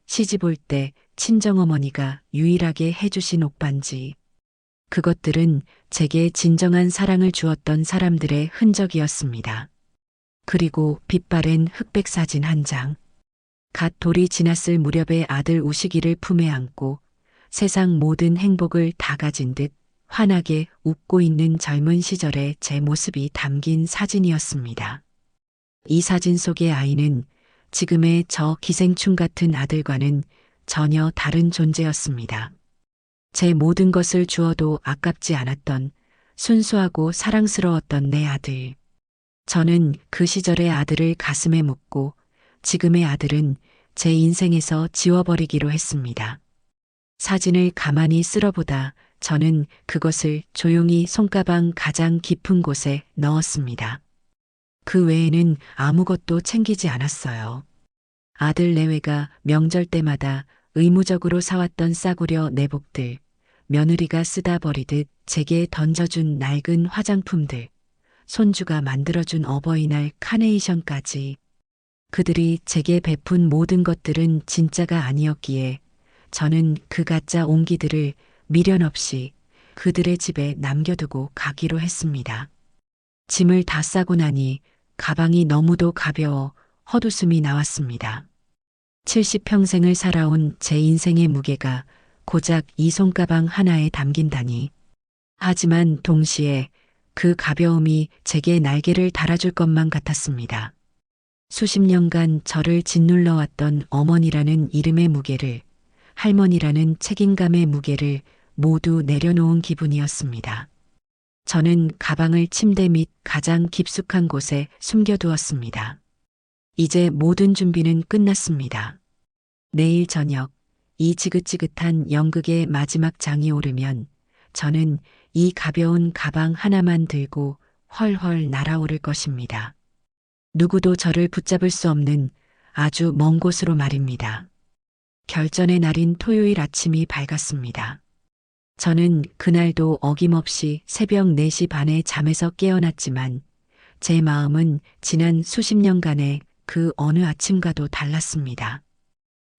시집 올 때 친정어머니가 유일하게 해주신 옷반지. 그것들은 제게 진정한 사랑을 주었던 사람들의 흔적이었습니다. 그리고 빛바랜 흑백 사진 한 장. 갓 돌이 지났을 무렵의 아들 우식이를 품에 안고 세상 모든 행복을 다 가진 듯 환하게 웃고 있는 젊은 시절의 제 모습이 담긴 사진이었습니다. 이 사진 속의 아이는 지금의 저 기생충 같은 아들과는 전혀 다른 존재였습니다. 제 모든 것을 주어도 아깝지 않았던 순수하고 사랑스러웠던 내 아들. 저는 그 시절의 아들을 가슴에 묻고 지금의 아들은 제 인생에서 지워버리기로 했습니다. 사진을 가만히 쓸어보다 저는 그것을 조용히 손가방 가장 깊은 곳에 넣었습니다. 그 외에는 아무것도 챙기지 않았어요. 아들 내외가 명절 때마다 의무적으로 사왔던 싸구려 내복들, 며느리가 쓰다 버리듯 제게 던져준 낡은 화장품들, 손주가 만들어준 어버이날 카네이션까지. 그들이 제게 베푼 모든 것들은 진짜가 아니었기에 저는 그 가짜 옹기들을 미련 없이 그들의 집에 남겨두고 가기로 했습니다. 짐을 다 싸고 나니 가방이 너무도 가벼워 헛웃음이 나왔습니다. 70평생을 살아온 제 인생의 무게가 고작 이 손가방 하나에 담긴다니. 하지만 동시에 그 가벼움이 제게 날개를 달아줄 것만 같았습니다. 수십 년간 저를 짓눌러왔던 어머니라는 이름의 무게를, 할머니라는 책임감의 무게를 모두 내려놓은 기분이었습니다. 저는 가방을 침대 밑 가장 깊숙한 곳에 숨겨두었습니다. 이제 모든 준비는 끝났습니다. 내일 저녁 이 지긋지긋한 연극의 마지막 장이 오르면 저는 이 가벼운 가방 하나만 들고 헐헐 날아오를 것입니다. 누구도 저를 붙잡을 수 없는 아주 먼 곳으로 말입니다. 결전의 날인 토요일 아침이 밝았습니다. 저는 그날도 어김없이 새벽 4시 반에 잠에서 깨어났지만 제 마음은 지난 수십 년간의 그 어느 아침과도 달랐습니다.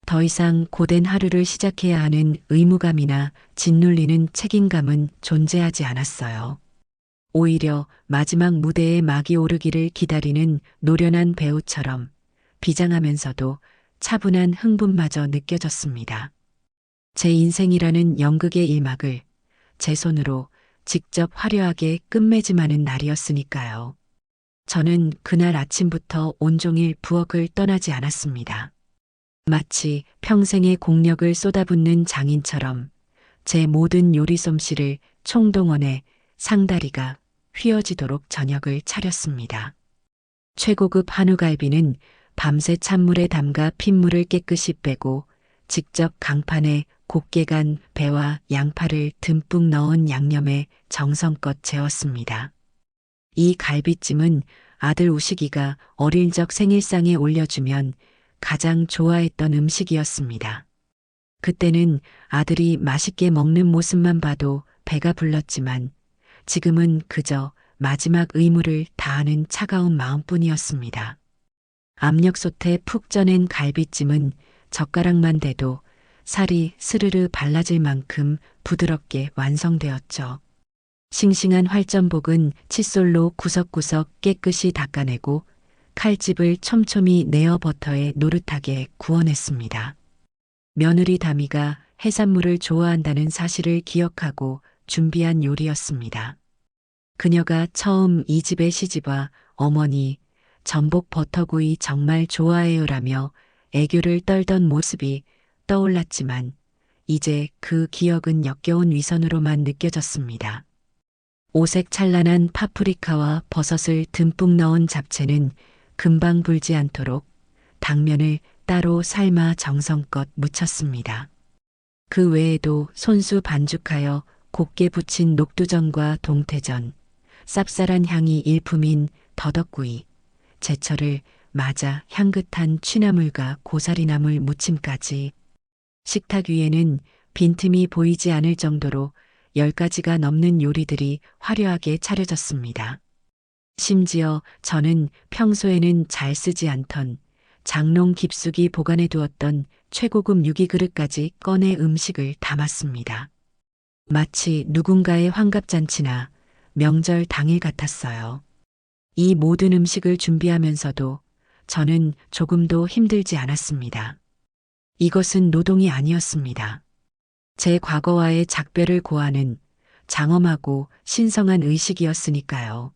더 이상 고된 하루를 시작해야 하는 의무감이나 짓눌리는 책임감은 존재하지 않았어요. 오히려 마지막 무대에 막이 오르기를 기다리는 노련한 배우처럼 비장하면서도 차분한 흥분마저 느껴졌습니다. 제 인생이라는 연극의 일막을 제 손으로 직접 화려하게 끝맺음하는 날이었으니까요. 저는 그날 아침부터 온종일 부엌을 떠나지 않았습니다. 마치 평생의 공력을 쏟아붓는 장인처럼 제 모든 요리 솜씨를 총동원해 상다리가 휘어지도록 저녁을 차렸습니다. 최고급 한우갈비는 밤새 찬물에 담가 핏물을 깨끗이 빼고 직접 강판에 곱게 간 배와 양파를 듬뿍 넣은 양념에 정성껏 재웠습니다. 이 갈비찜은 아들 우식이가 어릴 적 생일상에 올려주면 가장 좋아했던 음식이었습니다. 그때는 아들이 맛있게 먹는 모습만 봐도 배가 불렀지만 지금은 그저 마지막 의무를 다하는 차가운 마음뿐이었습니다. 압력솥에 푹 쪄낸 갈비찜은 젓가락만 대도 살이 스르르 발라질 만큼 부드럽게 완성되었죠. 싱싱한 활전복은 칫솔로 구석구석 깨끗이 닦아내고 칼집을 촘촘히 내어 버터에 노릇하게 구워냈습니다. 며느리 다미가 해산물을 좋아한다는 사실을 기억하고 준비한 요리였습니다. 그녀가 처음 이 집에 시집와 어머니, 전복 버터구이 정말 좋아해요라며 애교를 떨던 모습이 떠올랐지만 이제 그 기억은 역겨운 위선으로만 느껴졌습니다. 오색 찬란한 파프리카와 버섯을 듬뿍 넣은 잡채는 금방 불지 않도록 당면을 따로 삶아 정성껏 무쳤습니다. 그 외에도 손수 반죽하여 곱게 부친 녹두전과 동태전, 쌉쌀한 향이 일품인 더덕구이, 제철을 맞아 향긋한 취나물과 고사리나물 무침까지 식탁 위에는 빈틈이 보이지 않을 정도로 10가지가 넘는 요리들이 화려하게 차려졌습니다. 심지어 저는 평소에는 잘 쓰지 않던 장롱 깊숙이 보관해 두었던 최고급 유기그릇까지 꺼내 음식을 담았습니다. 마치 누군가의 환갑잔치나 명절 당일 같았어요. 이 모든 음식을 준비하면서도 저는 조금도 힘들지 않았습니다. 이것은 노동이 아니었습니다. 제 과거와의 작별을 고하는 장엄하고 신성한 의식이었으니까요.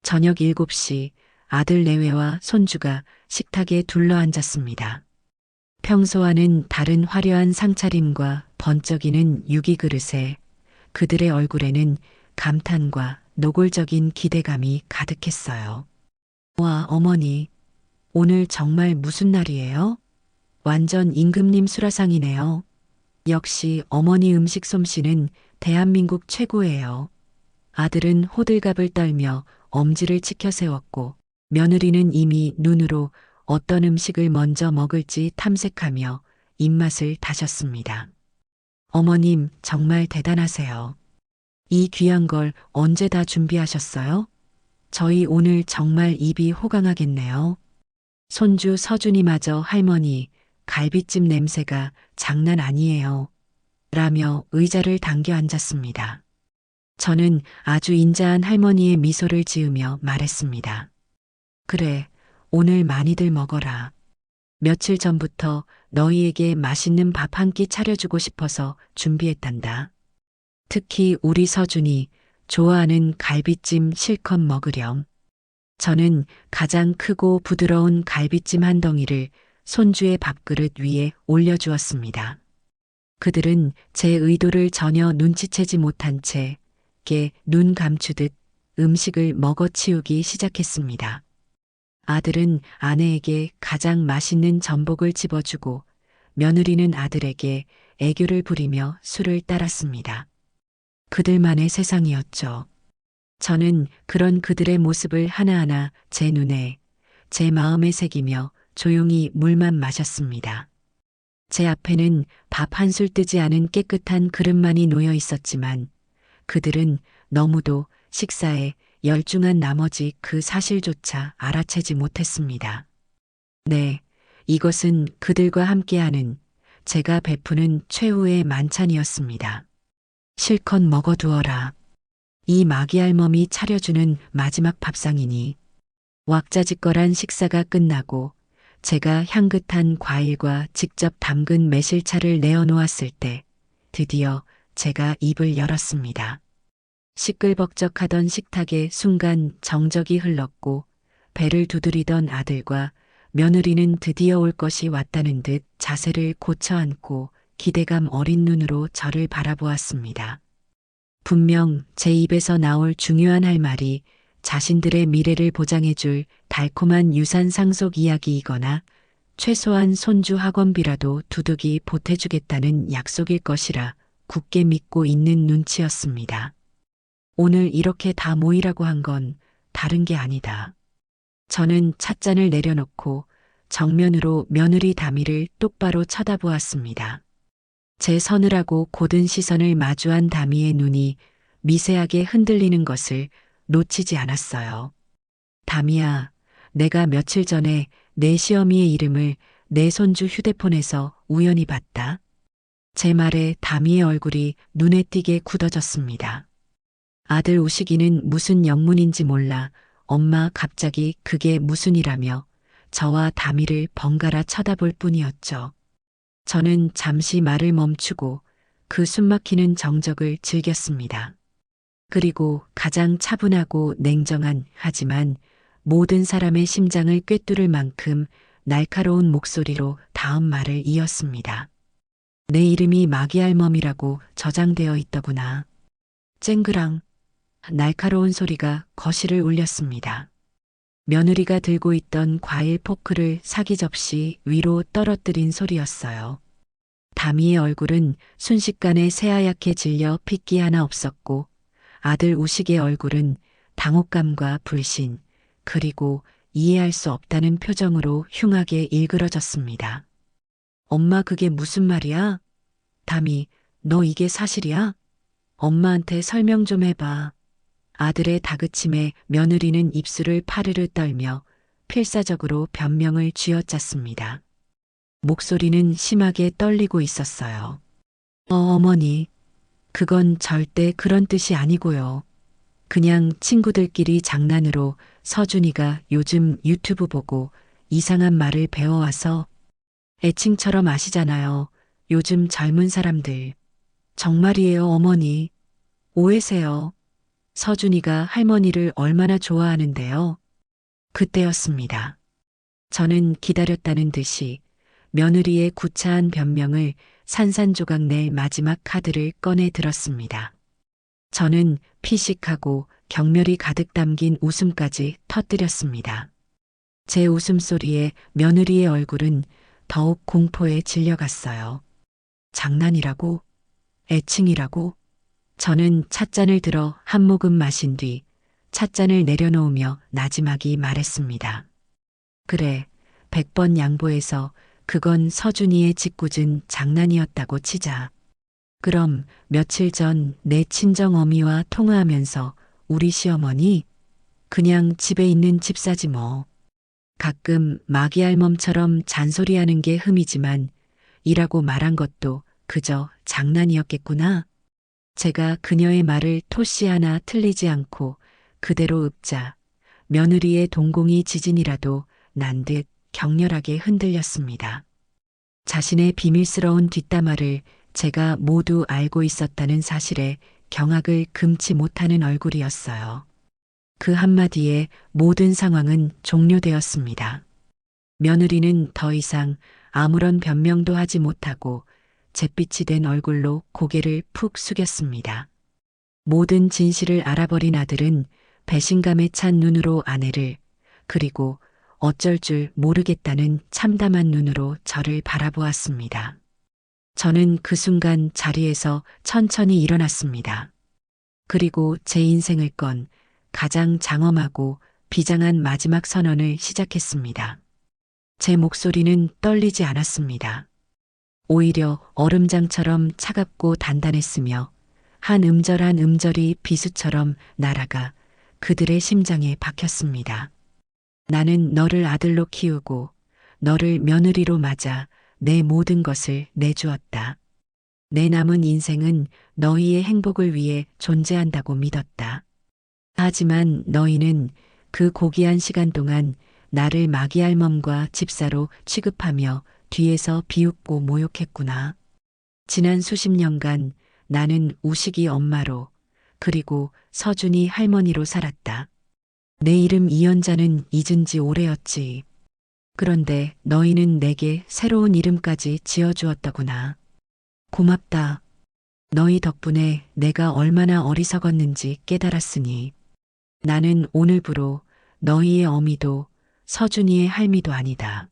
저녁 7시 아들 내외와 손주가 식탁에 둘러앉았습니다. 평소와는 다른 화려한 상차림과 번쩍이는 유기그릇에 그들의 얼굴에는 감탄과 노골적인 기대감이 가득했어요. 와, 어머니, 오늘 정말 무슨 날이에요? 완전 임금님 수라상이네요. 역시 어머니 음식 솜씨는 대한민국 최고예요. 아들은 호들갑을 떨며 엄지를 치켜 세웠고 며느리는 이미 눈으로 어떤 음식을 먼저 먹을지 탐색하며 입맛을 다셨습니다. 어머님 정말 대단하세요. 이 귀한 걸 언제 다 준비하셨어요? 저희 오늘 정말 입이 호강하겠네요. 손주 서준이마저 할머니 갈비찜 냄새가 장난 아니에요. 라며 의자를 당겨 앉았습니다. 저는 아주 인자한 할머니의 미소를 지으며 말했습니다. 그래, 오늘 많이들 먹어라. 며칠 전부터 너희에게 맛있는 밥 한 끼 차려주고 싶어서 준비했단다. 특히 우리 서준이 좋아하는 갈비찜 실컷 먹으렴. 저는 가장 크고 부드러운 갈비찜 한 덩이를 손주의 밥그릇 위에 올려주었습니다. 그들은 제 의도를 전혀 눈치채지 못한 채 눈 감추듯 음식을 먹어치우기 시작했습니다. 아들은 아내에게 가장 맛있는 전복을 집어주고 며느리는 아들에게 애교를 부리며 술을 따랐습니다. 그들만의 세상이었죠. 저는 그런 그들의 모습을 하나하나 제 눈에, 제 마음에 새기며 조용히 물만 마셨습니다. 제 앞에는 밥 한 술 뜨지 않은 깨끗한 그릇만이 놓여 있었지만 그들은 너무도 식사에 열중한 나머지 그 사실조차 알아채지 못했습니다. 네, 이것은 그들과 함께하는 제가 베푸는 최후의 만찬이었습니다. 실컷 먹어두어라. 이 마귀알몸이 차려주는 마지막 밥상이니. 왁자지껄한 식사가 끝나고 제가 향긋한 과일과 직접 담근 매실차를 내어놓았을 때 드디어 제가 입을 열었습니다. 시끌벅적하던 식탁에 순간 정적이 흘렀고 배를 두드리던 아들과 며느리는 드디어 올 것이 왔다는 듯 자세를 고쳐 앉고 기대감 어린 눈으로 저를 바라보았습니다. 분명 제 입에서 나올 중요한 할 말이 자신들의 미래를 보장해줄 달콤한 유산 상속 이야기이거나 최소한 손주 학원비라도 두둑이 보태주겠다는 약속일 것이라 굳게 믿고 있는 눈치였습니다. 오늘 이렇게 다 모이라고 한 건 다른 게 아니다. 저는 찻잔을 내려놓고 정면으로 며느리 다미를 똑바로 쳐다보았습니다. 제 서늘하고 고든 시선을 마주한 다미의 눈이 미세하게 흔들리는 것을 놓치지 않았어요. 다미야, 내가 며칠 전에 내 시어미의 이름을 내 손주 휴대폰에서 우연히 봤다. 제 말에 다미의 얼굴이 눈에 띄게 굳어졌습니다. 아들 우식이는 무슨 영문인지 몰라 엄마 갑자기 그게 무슨 이라며 저와 다미를 번갈아 쳐다볼 뿐이었죠. 저는 잠시 말을 멈추고 그 숨막히는 정적을 즐겼습니다. 그리고 가장 차분하고 냉정한 하지만 모든 사람의 심장을 꿰뚫을 만큼 날카로운 목소리로 다음 말을 이었습니다. 내 이름이 마귀알멈이라고 저장되어 있더구나. 쨍그랑 날카로운 소리가 거실을 울렸습니다. 며느리가 들고 있던 과일 포크를 사기 접시 위로 떨어뜨린 소리였어요. 다미의 얼굴은 순식간에 새하얗게 질려 핏기 하나 없었고 아들 우식의 얼굴은 당혹감과 불신 그리고 이해할 수 없다는 표정으로 흉하게 일그러졌습니다. 엄마 그게 무슨 말이야? 다미, 너 이게 사실이야? 엄마한테 설명 좀 해봐. 아들의 다그침에 며느리는 입술을 파르르 떨며 필사적으로 변명을 쥐어짰습니다. 목소리는 심하게 떨리고 있었어요. 어머니, 그건 절대 그런 뜻이 아니고요. 그냥 친구들끼리 장난으로 서준이가 요즘 유튜브 보고 이상한 말을 배워와서 애칭처럼 아시잖아요. 요즘 젊은 사람들. 정말이에요, 어머니. 오해세요. 서준이가 할머니를 얼마나 좋아하는데요. 그때였습니다. 저는 기다렸다는 듯이 며느리의 구차한 변명을 산산조각 낼 마지막 카드를 꺼내 들었습니다. 저는 피식하고 경멸이 가득 담긴 웃음까지 터뜨렸습니다. 제 웃음소리에 며느리의 얼굴은 더욱 공포에 질려갔어요. 장난이라고? 애칭이라고? 저는 찻잔을 들어 한 모금 마신 뒤 찻잔을 내려놓으며 나지막이 말했습니다. 그래, 100번 양보해서 그건 서준이의 짓궂은 장난이었다고 치자. 그럼 며칠 전 내 친정어미와 통화하면서 우리 시어머니 그냥 집에 있는 집사지 뭐. 가끔 마기알멈처럼 잔소리하는 게 흠이지만 이라고 말한 것도 그저 장난이었겠구나. 제가 그녀의 말을 토씨 하나 틀리지 않고 그대로 읊자 며느리의 동공이 지진이라도 난 듯 격렬하게 흔들렸습니다. 자신의 비밀스러운 뒷담화를 제가 모두 알고 있었다는 사실에 경악을 금치 못하는 얼굴이었어요. 그 한마디에 모든 상황은 종료되었습니다. 며느리는 더 이상 아무런 변명도 하지 못하고 잿빛이 된 얼굴로 고개를 푹 숙였습니다. 모든 진실을 알아버린 아들은 배신감에 찬 눈으로 아내를 그리고 어쩔 줄 모르겠다는 참담한 눈으로 저를 바라보았습니다. 저는 그 순간 자리에서 천천히 일어났습니다. 그리고 제 인생을 건 가장 장엄하고 비장한 마지막 선언을 시작했습니다. 제 목소리는 떨리지 않았습니다. 오히려 얼음장처럼 차갑고 단단했으며 한 음절 한 음절이 비수처럼 날아가 그들의 심장에 박혔습니다. 나는 너를 아들로 키우고 너를 며느리로 맞아 내 모든 것을 내주었다. 내 남은 인생은 너희의 행복을 위해 존재한다고 믿었다. 하지만 너희는 그 고귀한 시간 동안 나를 마기알멈과 집사로 취급하며 뒤에서 비웃고 모욕했구나. 지난 수십 년간 나는 우식이 엄마로 그리고 서준이 할머니로 살았다. 내 이름 이연자는 잊은 지 오래였지. 그런데 너희는 내게 새로운 이름까지 지어주었더구나. 고맙다. 너희 덕분에 내가 얼마나 어리석었는지 깨달았으니 나는 오늘부로 너희의 어미도 서준이의 할미도 아니다.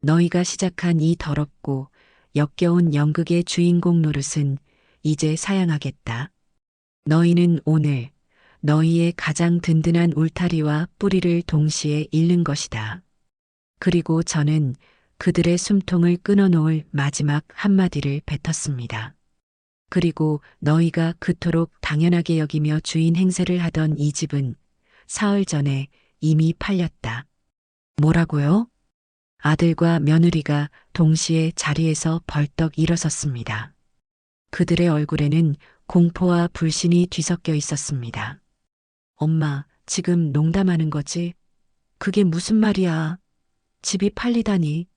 너희가 시작한 이 더럽고 역겨운 연극의 주인공 노릇은 이제 사양하겠다. 너희는 오늘 너희의 가장 든든한 울타리와 뿌리를 동시에 잃는 것이다. 그리고 저는 그들의 숨통을 끊어놓을 마지막 한마디를 뱉었습니다. 그리고 너희가 그토록 당연하게 여기며 주인 행세를 하던 이 집은 사흘 전에 이미 팔렸다. 뭐라고요? 아들과 며느리가 동시에 자리에서 벌떡 일어섰습니다. 그들의 얼굴에는 공포와 불신이 뒤섞여 있었습니다. 엄마, 지금 농담하는 거지? 그게 무슨 말이야? 집이 팔리다니.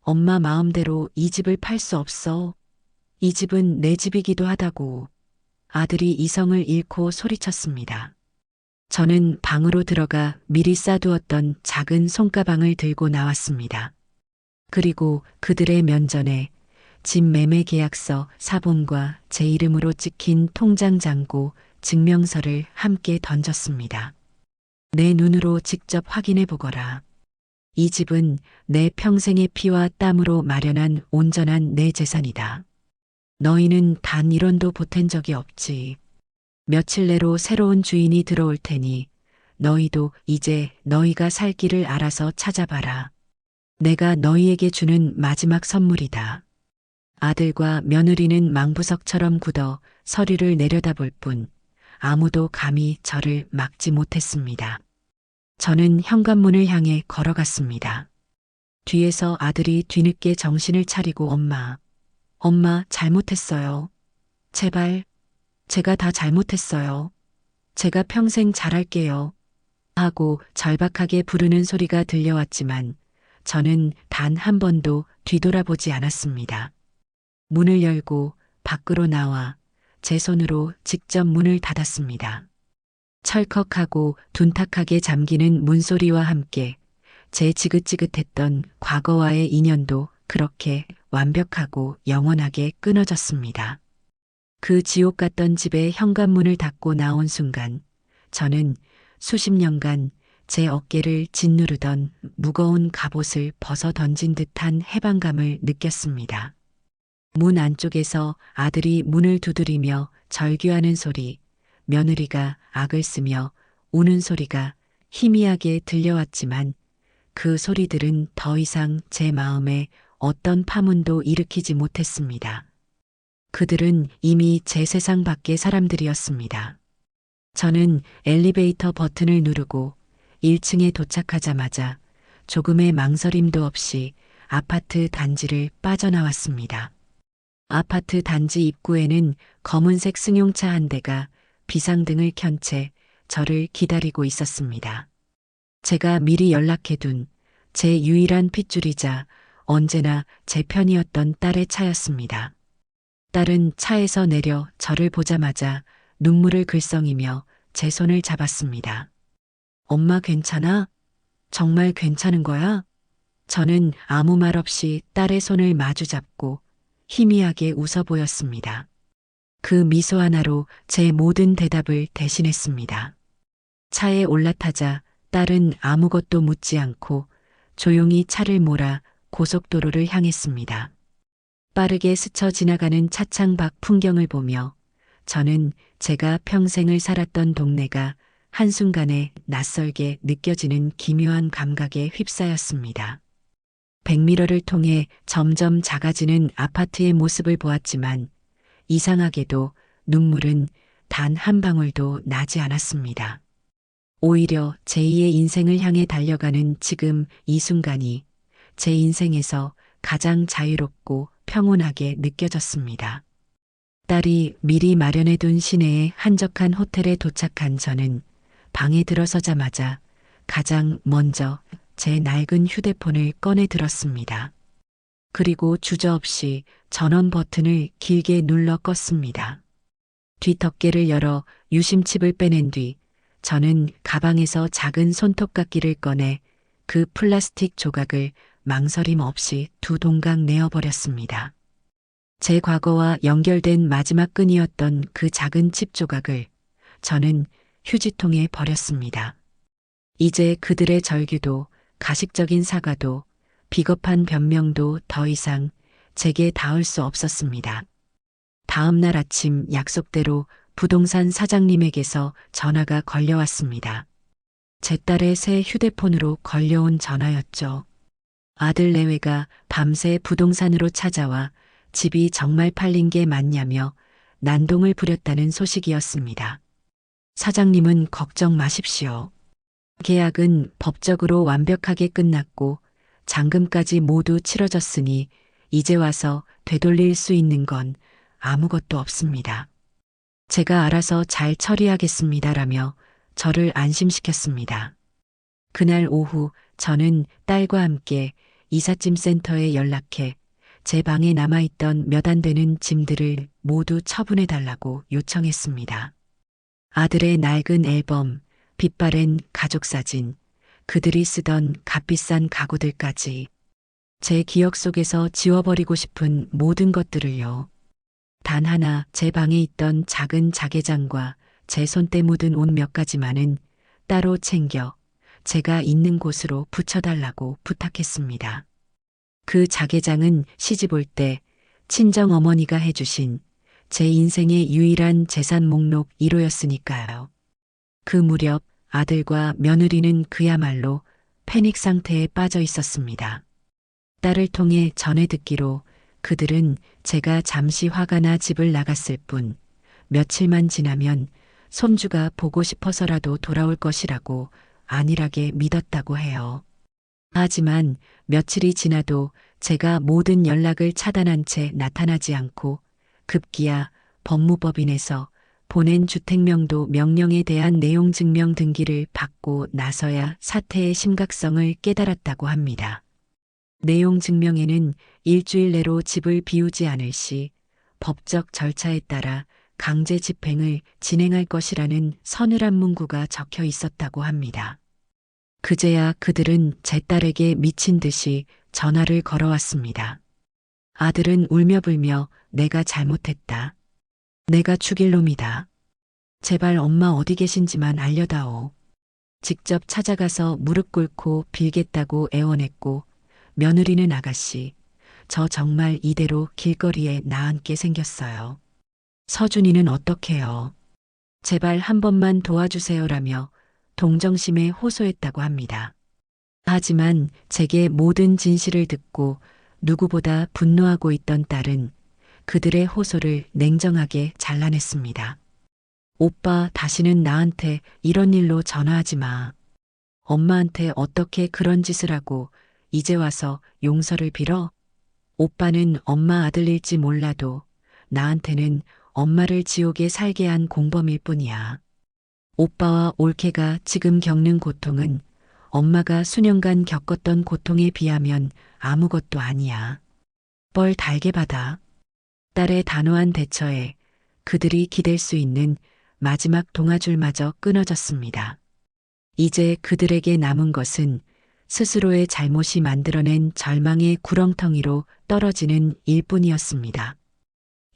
엄마 마음대로 이 집을 팔 수 없어. 이 집은 내 집이기도 하다고. 아들이 이성을 잃고 소리쳤습니다. 저는 방으로 들어가 미리 싸두었던 작은 손가방을 들고 나왔습니다. 그리고 그들의 면전에 집 매매 계약서 사본과 제 이름으로 찍힌 통장 잔고 증명서를 함께 던졌습니다. 내 눈으로 직접 확인해 보거라. 이 집은 내 평생의 피와 땀으로 마련한 온전한 내 재산이다. 너희는 단 1원도 보탠 적이 없지. 며칠 내로 새로운 주인이 들어올 테니 너희도 이제 너희가 살 길을 알아서 찾아봐라. 내가 너희에게 주는 마지막 선물이다. 아들과 며느리는 망부석처럼 굳어 서류를 내려다볼 뿐 아무도 감히 저를 막지 못했습니다. 저는 현관문을 향해 걸어갔습니다. 뒤에서 아들이 뒤늦게 정신을 차리고 엄마 잘못했어요. 제발, 제가 다 잘못했어요. 제가 평생 잘할게요. 하고 절박하게 부르는 소리가 들려왔지만 저는 단 한 번도 뒤돌아보지 않았습니다. 문을 열고 밖으로 나와 제 손으로 직접 문을 닫았습니다. 철컥하고 둔탁하게 잠기는 문소리와 함께 제 지긋지긋했던 과거와의 인연도 그렇게 완벽하고 영원하게 끊어졌습니다. 그 지옥 같던 집의 현관문을 닫고 나온 순간 저는 수십 년간 제 어깨를 짓누르던 무거운 갑옷을 벗어 던진 듯한 해방감을 느꼈습니다. 문 안쪽에서 아들이 문을 두드리며 절규하는 소리, 며느리가 악을 쓰며 우는 소리가 희미하게 들려왔지만 그 소리들은 더 이상 제 마음에 어떤 파문도 일으키지 못했습니다. 그들은 이미 제 세상 밖의 사람들이었습니다. 저는 엘리베이터 버튼을 누르고 1층에 도착하자마자 조금의 망설임도 없이 아파트 단지를 빠져나왔습니다. 아파트 단지 입구에는 검은색 승용차 한 대가 비상등을 켠 채 저를 기다리고 있었습니다. 제가 미리 연락해둔 제 유일한 핏줄이자 언제나 제 편이었던 딸의 차였습니다. 딸은 차에서 내려 저를 보자마자 눈물을 글썽이며 제 손을 잡았습니다. 엄마 괜찮아? 정말 괜찮은 거야? 저는 아무 말 없이 딸의 손을 마주 잡고 희미하게 웃어 보였습니다. 그 미소 하나로 제 모든 대답을 대신했습니다. 차에 올라타자 딸은 아무것도 묻지 않고 조용히 차를 몰아 고속도로를 향했습니다. 빠르게 스쳐 지나가는 차창 밖 풍경을 보며 저는 제가 평생을 살았던 동네가 한순간에 낯설게 느껴지는 기묘한 감각에 휩싸였습니다. 백미러를 통해 점점 작아지는 아파트의 모습을 보았지만 이상하게도 눈물은 단 한 방울도 나지 않았습니다. 오히려 제2의 인생을 향해 달려가는 지금 이 순간이 제 인생에서 가장 자유롭고 평온하게 느껴졌습니다. 딸이 미리 마련해둔 시내의 한적한 호텔에 도착한 저는 방에 들어서자마자 가장 먼저 제 낡은 휴대폰을 꺼내 들었습니다. 그리고 주저없이 전원 버튼을 길게 눌러 껐습니다. 뒷덮개를 열어 유심칩을 빼낸 뒤 저는 가방에서 작은 손톱깎이를 꺼내 그 플라스틱 조각을 망설임 없이 두 동강 내어버렸습니다. 제 과거와 연결된 마지막 끈이었던 그 작은 칩 조각을 저는 휴지통에 버렸습니다. 이제 그들의 절규도 가식적인 사과도 비겁한 변명도 더 이상 제게 닿을 수 없었습니다. 다음 날 아침 약속대로 부동산 사장님에게서 전화가 걸려왔습니다. 제 딸의 새 휴대폰으로 걸려온 전화였죠. 아들 내외가 밤새 부동산으로 찾아와 집이 정말 팔린 게 맞냐며 난동을 부렸다는 소식이었습니다. 사장님은 걱정 마십시오. 계약은 법적으로 완벽하게 끝났고 잔금까지 모두 치러졌으니 이제 와서 되돌릴 수 있는 건 아무것도 없습니다. 제가 알아서 잘 처리하겠습니다라며 저를 안심시켰습니다. 그날 오후 저는 딸과 함께 이삿짐 센터에 연락해 제 방에 남아있던 몇 안 되는 짐들을 모두 처분해달라고 요청했습니다. 아들의 낡은 앨범, 빛바랜 가족사진, 그들이 쓰던 값비싼 가구들까지 제 기억 속에서 지워버리고 싶은 모든 것들을요. 단 하나 제 방에 있던 작은 자개장과 제 손때 묻은 옷 몇 가지만은 따로 챙겨 제가 있는 곳으로 붙여달라고 부탁했습니다. 그 자개장은 시집 올 때 친정 어머니가 해주신 제 인생의 유일한 재산 목록 1호였으니까요. 그 무렵 아들과 며느리는 그야말로 패닉 상태에 빠져 있었습니다. 딸을 통해 전해 듣기로 그들은 제가 잠시 화가 나 집을 나갔을 뿐 며칠만 지나면 손주가 보고 싶어서라도 돌아올 것이라고 안일하게 믿었다고 해요. 하지만 며칠이 지나도 제가 모든 연락을 차단한 채 나타나지 않고 급기야 법무법인에서 보낸 주택명도 명령에 대한 내용 증명 등기를 받고 나서야 사태의 심각성을 깨달았다고 합니다. 내용 증명에는 일주일 내로 집을 비우지 않을 시 법적 절차에 따라 강제 집행을 진행할 것이라는 서늘한 문구가 적혀 있었다고 합니다. 그제야 그들은 제 딸에게 미친 듯이 전화를 걸어왔습니다. 아들은 울며불며 내가 잘못했다. 내가 죽일 놈이다. 제발 엄마 어디 계신지만 알려다오. 직접 찾아가서 무릎 꿇고 빌겠다고 애원했고 며느리는 아가씨, 저 정말 이대로 길거리에 나앉게 생겼어요. 서준이는 어떡해요. 제발 한 번만 도와주세요라며 동정심에 호소했다고 합니다. 하지만 제게 모든 진실을 듣고 누구보다 분노하고 있던 딸은 그들의 호소를 냉정하게 잘라냈습니다. 오빠 다시는 나한테 이런 일로 전화하지 마. 엄마한테 어떻게 그런 짓을 하고 이제 와서 용서를 빌어? 오빠는 엄마 아들일지 몰라도 나한테는 엄마를 지옥에 살게 한 공범일 뿐이야. 오빠와 올케가 지금 겪는 고통은 엄마가 수년간 겪었던 고통에 비하면 아무것도 아니야. 뻘 달게 받아. 딸의 단호한 대처에 그들이 기댈 수 있는 마지막 동아줄마저 끊어졌습니다. 이제 그들에게 남은 것은 스스로의 잘못이 만들어낸 절망의 구렁텅이로 떨어지는 일뿐이었습니다.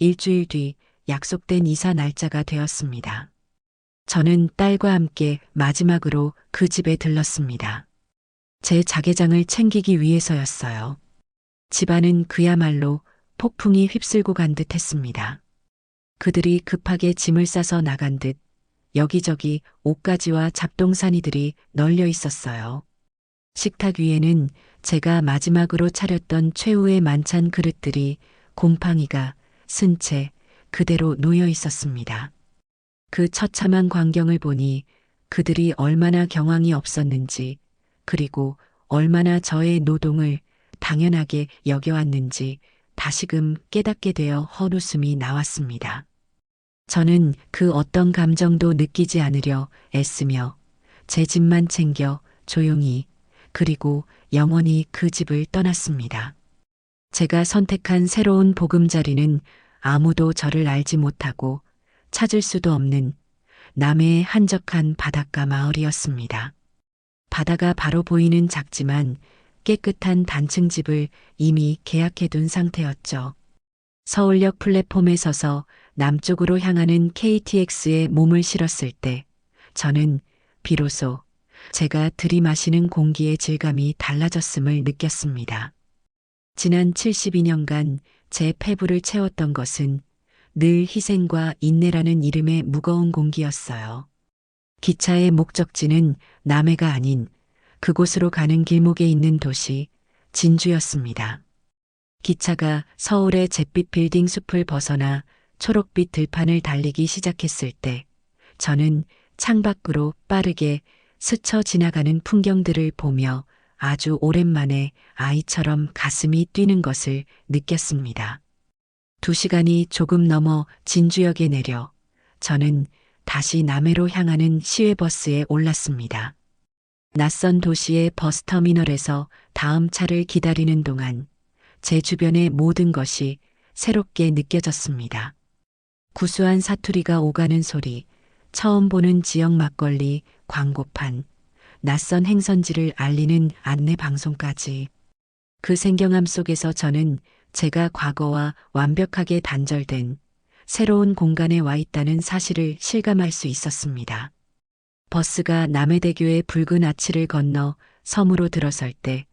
일주일 뒤 약속된 이사 날짜가 되었습니다. 저는 딸과 함께 마지막으로 그 집에 들렀습니다. 제 자개장을 챙기기 위해서였어요. 집안은 그야말로 폭풍이 휩쓸고 간 듯 했습니다. 그들이 급하게 짐을 싸서 나간 듯 여기저기 옷가지와 잡동사니들이 널려 있었어요. 식탁 위에는 제가 마지막으로 차렸던 최후의 만찬 그릇들이 곰팡이가 쓴 채 그대로 놓여 있었습니다. 그 처참한 광경을 보니 그들이 얼마나 경황이 없었는지 그리고 얼마나 저의 노동을 당연하게 여겨왔는지 다시금 깨닫게 되어 헛웃음이 나왔습니다. 저는 그 어떤 감정도 느끼지 않으려 애쓰며 제 집만 챙겨 조용히 그리고 영원히 그 집을 떠났습니다. 제가 선택한 새로운 보금자리는 아무도 저를 알지 못하고 찾을 수도 없는 남해의 한적한 바닷가 마을이었습니다. 바다가 바로 보이는 작지만 깨끗한 단층 집을 이미 계약해둔 상태였죠. 서울역 플랫폼에 서서 남쪽으로 향하는 KTX에 몸을 실었을 때 저는 비로소 제가 들이마시는 공기의 질감이 달라졌음을 느꼈습니다. 지난 72년간 제 폐부를 채웠던 것은 늘 희생과 인내라는 이름의 무거운 공기였어요. 기차의 목적지는 남해가 아닌 그곳으로 가는 길목에 있는 도시 진주였습니다. 기차가 서울의 잿빛 빌딩 숲을 벗어나 초록빛 들판을 달리기 시작했을 때 저는 창밖으로 빠르게 스쳐 지나가는 풍경들을 보며 아주 오랜만에 아이처럼 가슴이 뛰는 것을 느꼈습니다. 2시간이 조금 넘어 진주역에 내려 저는 다시 남해로 향하는 시외버스에 올랐습니다. 낯선 도시의 버스터미널에서 다음 차를 기다리는 동안 제 주변의 모든 것이 새롭게 느껴졌습니다. 구수한 사투리가 오가는 소리, 처음 보는 지역 막걸리, 광고판, 낯선 행선지를 알리는 안내 방송까지. 그 생경함 속에서 저는 제가 과거와 완벽하게 단절된 새로운 공간에 와 있다는 사실을 실감할 수 있었습니다. 버스가 남해대교의 붉은 아치를 건너 섬으로 들어설 때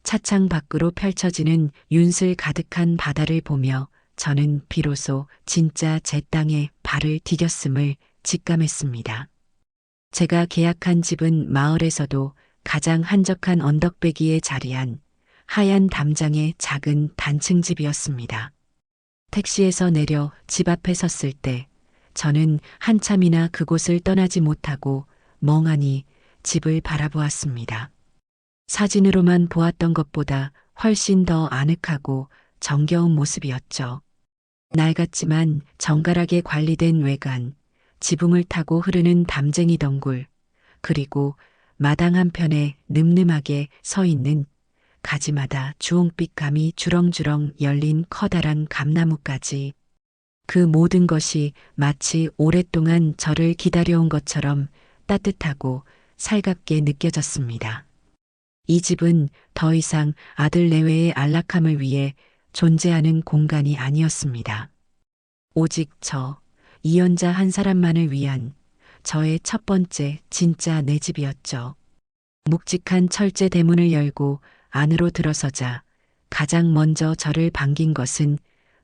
차창 밖으로 펼쳐지는 윤슬 가득한 바다를 보며 저는 비로소 진짜 제 땅에 발을 디뎠음을 직감했습니다. 제가 계약한 집은 마을에서도 가장 한적한 언덕배기에 자리한 하얀 담장의 작은 단층 집이었습니다. 택시에서 내려 집 앞에 섰을 때 저는 한참이나 그곳을 떠나지 못하고 멍하니 집을 바라보았습니다. 사진으로만 보았던 것보다 훨씬 더 아늑하고 정겨운 모습이었죠. 낡았지만 정갈하게 관리된 외관, 지붕을 타고 흐르는 담쟁이 덩굴, 그리고 마당 한편에 늠름하게 서 있는 가지마다 주홍빛 감이 주렁주렁 열린 커다란 감나무까지, 그 모든 것이 마치 오랫동안 저를 기다려온 것처럼 따뜻하고 살갑게 느껴졌습니다. 이 집은 더 이상 아들 내외의 안락함을 위해 존재하는 공간이 아니었습니다. 오직 저, 이연자 한 사람만을 위한 저의 첫 번째 진짜 내 집이었죠. 묵직한 철제 대문을 열고 안으로 들어서자 가장 먼저 저를 반긴 것은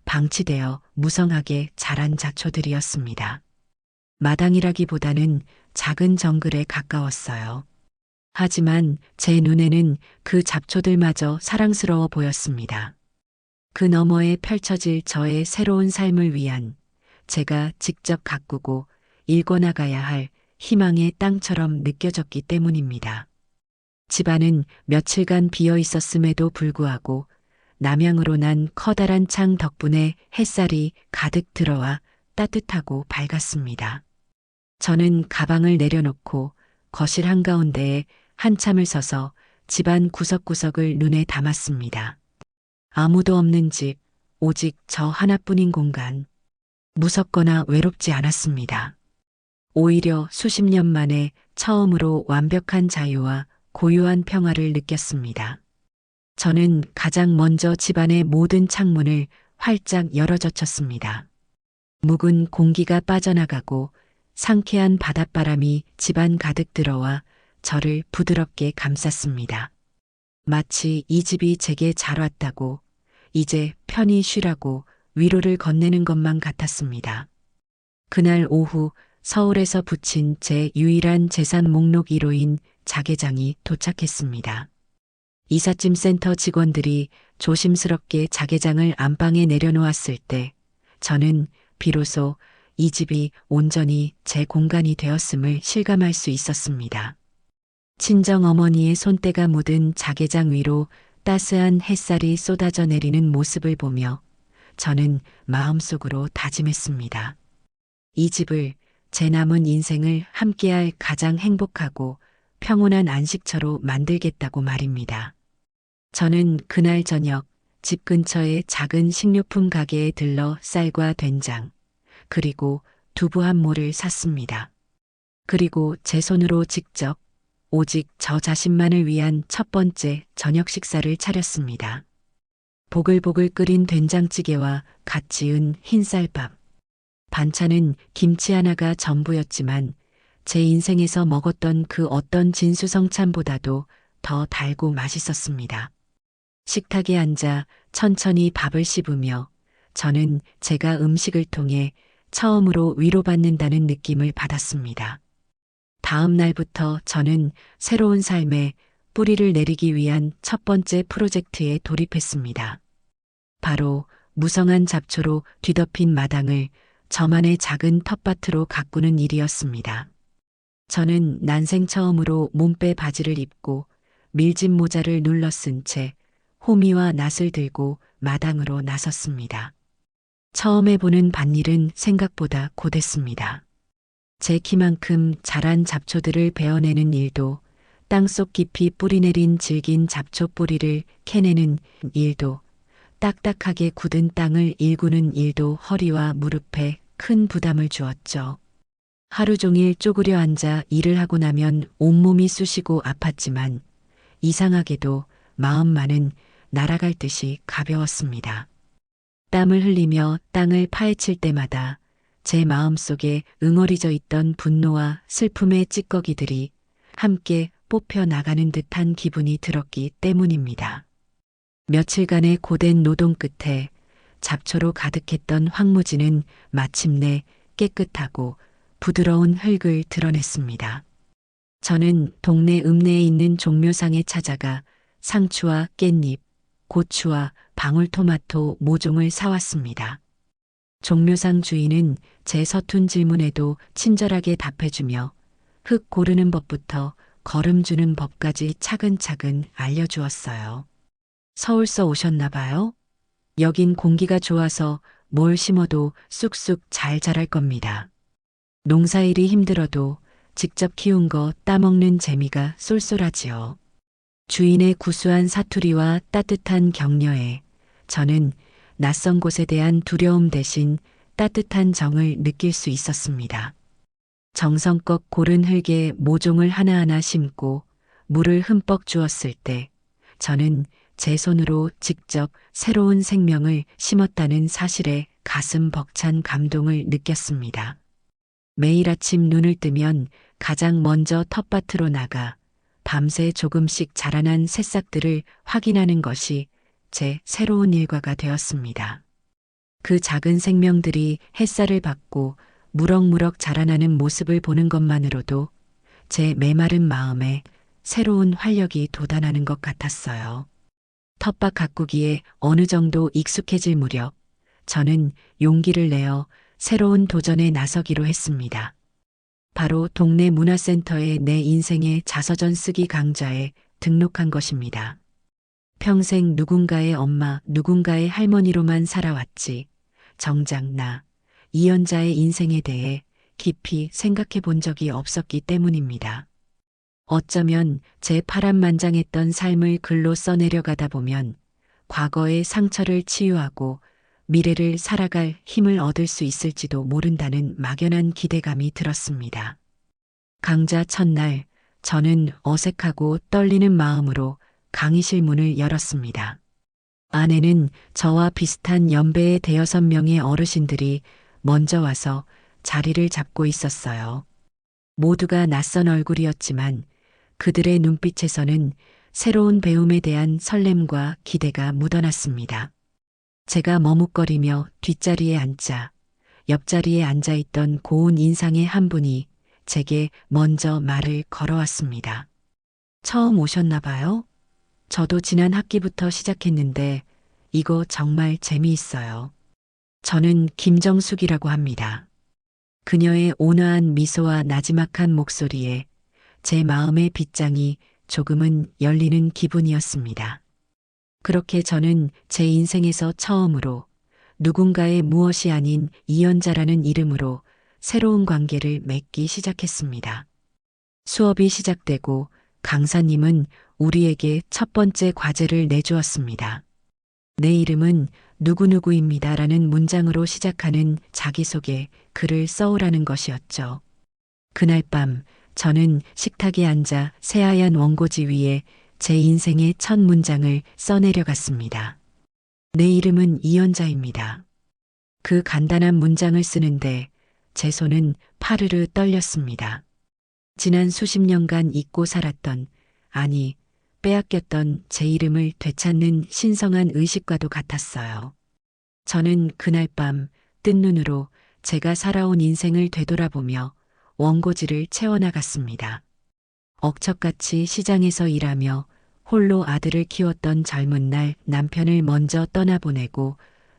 방치되어 무성하게 자란 잡초들이었습니다. 마당이라기보다는 작은 정글에 가까웠어요. 하지만 제 눈에는 그 잡초들마저 사랑스러워 보였습니다. 그 너머에 펼쳐질 저의 새로운 삶을 위한 제가 직접 가꾸고 일궈나가야 할 희망의 땅처럼 느껴졌기 때문입니다. 집안은 며칠간 비어 있었음에도 불구하고 남향으로 난 커다란 창 덕분에 햇살이 가득 들어와 따뜻하고 밝았습니다. 저는 가방을 내려놓고 거실 한가운데에 한참을 서서 집안 구석구석을 눈에 담았습니다. 아무도 없는 집, 오직 저 하나뿐인 공간. 무섭거나 외롭지 않았습니다. 오히려 수십 년 만에 처음으로 완벽한 자유와 고요한 평화를 느꼈습니다. 저는 가장 먼저 집안의 모든 창문을 활짝 열어젖혔습니다. 묵은 공기가 빠져나가고 상쾌한 바닷바람이 집안 가득 들어와 저를 부드럽게 감쌌습니다. 마치 이 집이 제게 잘 왔다고, 이제 편히 쉬라고 위로를 건네는 것만 같았습니다. 그날 오후 서울에서 붙인 제 유일한 재산 목록 1호인 자개장이 도착했습니다. 이삿짐 센터 직원들이 조심스럽게 자개장을 안방에 내려놓았을 때 저는 비로소 이 집이 온전히 제 공간이 되었음을 실감할 수 있었습니다. 친정 어머니의 손때가 묻은 자개장 위로 따스한 햇살이 쏟아져 내리는 모습을 보며 저는 마음속으로 다짐했습니다. 이 집을, 제 남은 인생을 함께할 가장 행복하고 평온한 안식처로 만들겠다고 말입니다. 저는 그날 저녁 집 근처의 작은 식료품 가게에 들러 쌀과 된장, 그리고 두부 한 모를 샀습니다. 그리고 제 손으로 직접 오직 저 자신만을 위한 첫 번째 저녁 식사를 차렸습니다. 보글보글 끓인 된장찌개와 갓 지은 흰쌀밥. 반찬은 김치 하나가 전부였지만 제 인생에서 먹었던 그 어떤 진수성찬보다도 더 달고 맛있었습니다. 식탁에 앉아 천천히 밥을 씹으며 저는 제가 음식을 통해 처음으로 위로받는다는 느낌을 받았습니다. 다음 날부터 저는 새로운 삶에 뿌리를 내리기 위한 첫 번째 프로젝트에 돌입했습니다. 바로 무성한 잡초로 뒤덮인 마당을 저만의 작은 텃밭으로 가꾸는 일이었습니다. 저는 난생 처음으로 몸빼 바지를 입고 밀짚 모자를 눌러 쓴 채 호미와 낫을 들고 마당으로 나섰습니다. 처음 해보는 밭일은 생각보다 고됐습니다. 제 키만큼 자란 잡초들을 베어내는 일도, 땅속 깊이 뿌리내린 질긴 잡초 뿌리를 캐내는 일도, 딱딱하게 굳은 땅을 일구는 일도 허리와 무릎에 큰 부담을 주었죠. 하루 종일 쪼그려 앉아 일을 하고 나면 온몸이 쑤시고 아팠지만 이상하게도 마음만은 날아갈 듯이 가벼웠습니다. 땀을 흘리며 땅을 파헤칠 때마다 제 마음속에 응어리져 있던 분노와 슬픔의 찌꺼기들이 함께 뽑혀 나가는 듯한 기분이 들었기 때문입니다. 며칠간의 고된 노동 끝에 잡초로 가득했던 황무지는 마침내 깨끗하고 부드러운 흙을 드러냈습니다. 저는 동네 읍내에 있는 종묘상에 찾아가 상추와 깻잎, 고추와 방울토마토 모종을 사왔습니다. 종묘상 주인은 제 서툰 질문에도 친절하게 답해주며 흙 고르는 법부터 거름 주는 법까지 차근차근 알려주었어요. 서울서 오셨나 봐요? 여긴 공기가 좋아서 뭘 심어도 쑥쑥 잘 자랄 겁니다. 농사일이 힘들어도 직접 키운 거 따먹는 재미가 쏠쏠하지요. 주인의 구수한 사투리와 따뜻한 격려에 저는 낯선 곳에 대한 두려움 대신 따뜻한 정을 느낄 수 있었습니다. 정성껏 고른 흙에 모종을 하나하나 심고 물을 흠뻑 주었을 때 저는 제 손으로 직접 새로운 생명을 심었다는 사실에 가슴 벅찬 감동을 느꼈습니다. 매일 아침 눈을 뜨면 가장 먼저 텃밭으로 나가 밤새 조금씩 자라난 새싹들을 확인하는 것이 제 새로운 일과가 되었습니다. 그 작은 생명들이 햇살을 받고 무럭무럭 자라나는 모습을 보는 것만으로도 제 메마른 마음에 새로운 활력이 돋아나는 것 같았어요. 텃밭 가꾸기에 어느 정도 익숙해질 무렵 저는 용기를 내어 새로운 도전에 나서기로 했습니다. 바로 동네 문화센터에 내 인생의 자서전 쓰기 강좌에 등록한 것입니다. 평생 누군가의 엄마, 누군가의 할머니로만 살아왔지. 정작 나, 이연자의 인생에 대해 깊이 생각해 본 적이 없었기 때문입니다. 어쩌면 제 파란만장했던 삶을 글로 써내려가다 보면 과거의 상처를 치유하고 미래를 살아갈 힘을 얻을 수 있을지도 모른다는 막연한 기대감이 들었습니다. 강좌 첫날 저는 어색하고 떨리는 마음으로 강의실 문을 열었습니다. 안에는 저와 비슷한 연배의 대여섯 명의 어르신들이 먼저 와서 자리를 잡고 있었어요. 모두가 낯선 얼굴이었지만 그들의 눈빛에서는 새로운 배움에 대한 설렘과 기대가 묻어났습니다. 제가 머뭇거리며 뒷자리에 앉자 옆자리에 앉아있던 고운 인상의 한 분이 제게 먼저 말을 걸어왔습니다. 처음 오셨나 봐요? 저도 지난 학기부터 시작했는데 이거 정말 재미있어요. 저는 김정숙이라고 합니다. 그녀의 온화한 미소와 나지막한 목소리에 제 마음의 빗장이 조금은 열리는 기분이었습니다. 그렇게 저는 제 인생에서 처음으로 누군가의 무엇이 아닌 이연자라는 이름으로 새로운 관계를 맺기 시작했습니다. 수업이 시작되고 강사님은 우리에게 첫 번째 과제를 내주었습니다. 내 이름은 누구누구입니다라는 문장으로 시작하는 자기소개 글을 써오라는 것이었죠. 그날 밤 저는 식탁에 앉아 새하얀 원고지 위에 제 인생의 첫 문장을 써내려갔습니다. 내 이름은 이연자입니다. 그 간단한 문장을 쓰는데 제 손은 파르르 떨렸습니다. 지난 수십 년간 잊고 살았던, 아니, 빼앗겼던 제 이름을 되찾는 신성한 의식과도 같았어요. 저는 그날 밤 뜬 눈으로 제가 살아온 인생을 되돌아보며 원고지를 채워나갔습니다. 억척같이 시장에서 일하며 홀로 아들을 키웠던 젊은 날 남편을 먼저 떠나보내고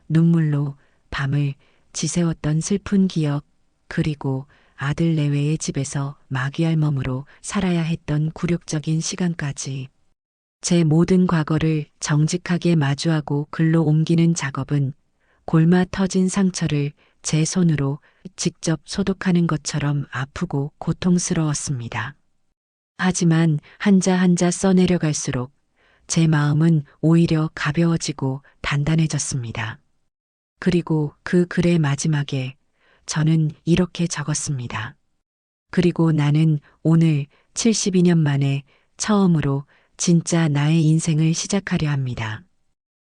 눈물로 밤을 지새웠던 슬픈 기억, 그리고 아들 내외의 집에서 마귀알 몸으로 살아야 했던 굴욕적인 시간까지 제 모든 과거를 정직하게 마주하고 글로 옮기는 작업은 골마 터진 상처를 제 손으로 직접 소독하는 것처럼 아프고 고통스러웠습니다. 하지만 한자 한자 써내려갈수록 제 마음은 오히려 가벼워지고 단단해졌습니다. 그리고 그 글의 마지막에 저는 이렇게 적었습니다. 그리고 나는 오늘 72년 만에 처음으로 진짜 나의 인생을 시작하려 합니다.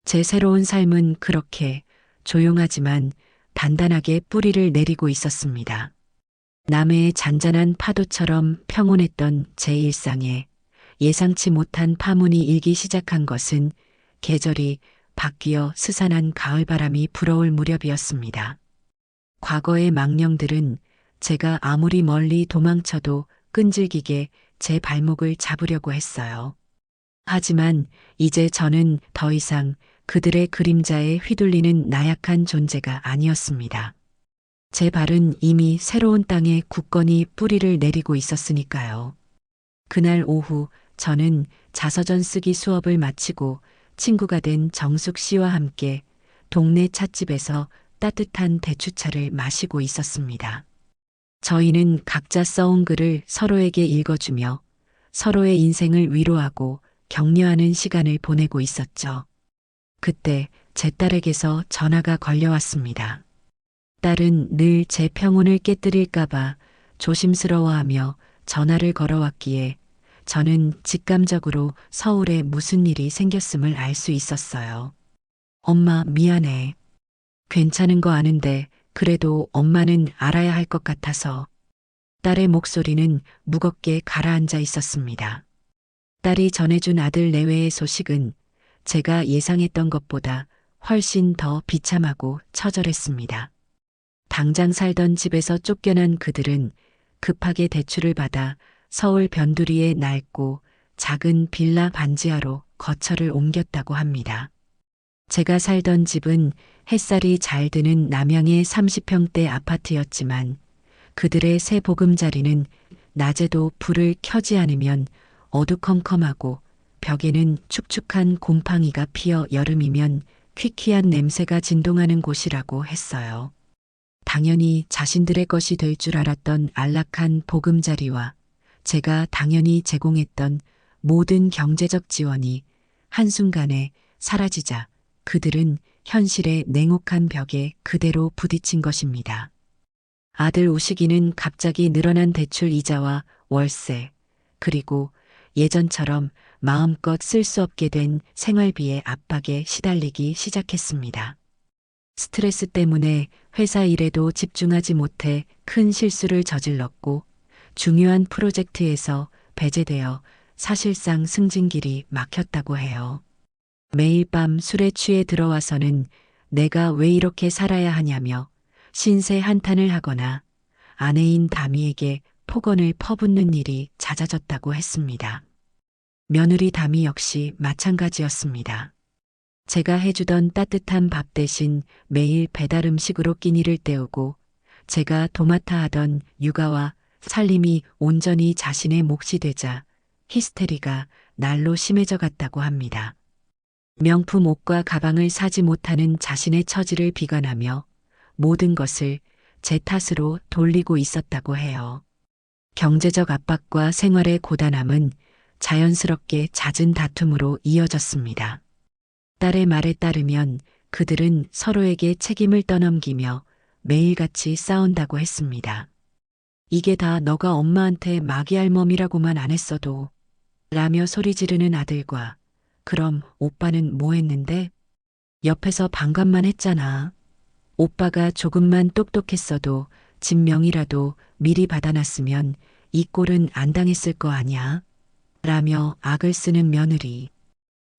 제 새로운 삶은 그렇게 조용하지만 단단하게 뿌리를 내리고 있었습니다. 남해의 잔잔한 파도처럼 평온했던 제 일상에 예상치 못한 파문이 일기 시작한 것은 계절이 바뀌어 스산한 가을바람이 불어올 무렵이었습니다. 과거의 망령들은 제가 아무리 멀리 도망쳐도 끈질기게 제 발목을 잡으려고 했어요. 하지만 이제 저는 더 이상 그들의 그림자에 휘둘리는 나약한 존재가 아니었습니다. 제 발은 이미 새로운 땅에 굳건히 뿌리를 내리고 있었으니까요. 그날 오후 저는 자서전 쓰기 수업을 마치고 친구가 된 정숙 씨와 함께 동네 찻집에서 따뜻한 대추차를 마시고 있었습니다. 저희는 각자 써온 글을 서로에게 읽어주며 서로의 인생을 위로하고 격려하는 시간을 보내고 있었죠. 그때 제 딸에게서 전화가 걸려왔습니다. 딸은 늘 제 평온을 깨뜨릴까봐 조심스러워하며 전화를 걸어왔기에 저는 직감적으로 서울에 무슨 일이 생겼음을 알 수 있었어요. 엄마, 미안해. 괜찮은 거 아는데 그래도 엄마는 알아야 할 것 같아서. 딸의 목소리는 무겁게 가라앉아 있었습니다. 딸이 전해준 아들 내외의 소식은 제가 예상했던 것보다 훨씬 더 비참하고 처절했습니다. 당장 살던 집에서 쫓겨난 그들은 급하게 대출을 받아 서울 변두리의 낡고 작은 빌라 반지하로 거처를 옮겼다고 합니다. 제가 살던 집은 햇살이 잘 드는 남양의 30평대 아파트였지만 그들의 새 보금자리는 낮에도 불을 켜지 않으면 어두컴컴하고 벽에는 축축한 곰팡이가 피어 여름이면 퀴퀴한 냄새가 진동하는 곳이라고 했어요. 당연히 자신들의 것이 될 줄 알았던 안락한 보금자리와 제가 당연히 제공했던 모든 경제적 지원이 한순간에 사라지자 그들은 현실의 냉혹한 벽에 그대로 부딪힌 것입니다. 아들 우식이는 갑자기 늘어난 대출 이자와 월세, 그리고 예전처럼 마음껏 쓸 수 없게 된 생활비의 압박에 시달리기 시작했습니다. 스트레스 때문에 회사 일에도 집중하지 못해 큰 실수를 저질렀고 중요한 프로젝트에서 배제되어 사실상 승진길이 막혔다고 해요. 매일 밤 술에 취해 들어와서는 내가 왜 이렇게 살아야 하냐며 신세 한탄을 하거나 아내인 다미에게 폭언을 퍼붓는 일이 잦아졌다고 했습니다. 며느리 다미 역시 마찬가지였습니다. 제가 해주던 따뜻한 밥 대신 매일 배달 음식으로 끼니를 때우고 제가 도맡아 하던 육아와 살림이 온전히 자신의 몫이 되자 히스테리가 날로 심해져 갔다고 합니다. 명품 옷과 가방을 사지 못하는 자신의 처지를 비관하며 모든 것을 제 탓으로 돌리고 있었다고 해요. 경제적 압박과 생활의 고단함은 자연스럽게 잦은 다툼으로 이어졌습니다. 딸의 말에 따르면 그들은 서로에게 책임을 떠넘기며 매일같이 싸운다고 했습니다. 이게 다 너가 엄마한테 마귀알몸이라고만 안 했어도 라며 소리 지르는 아들과 그럼 오빠는 뭐 했는데? 옆에서 반감만 했잖아. 오빠가 조금만 똑똑했어도 집 명이라도 미리 받아놨으면 이 꼴은 안 당했을 거 아냐? 라며 악을 쓰는 며느리.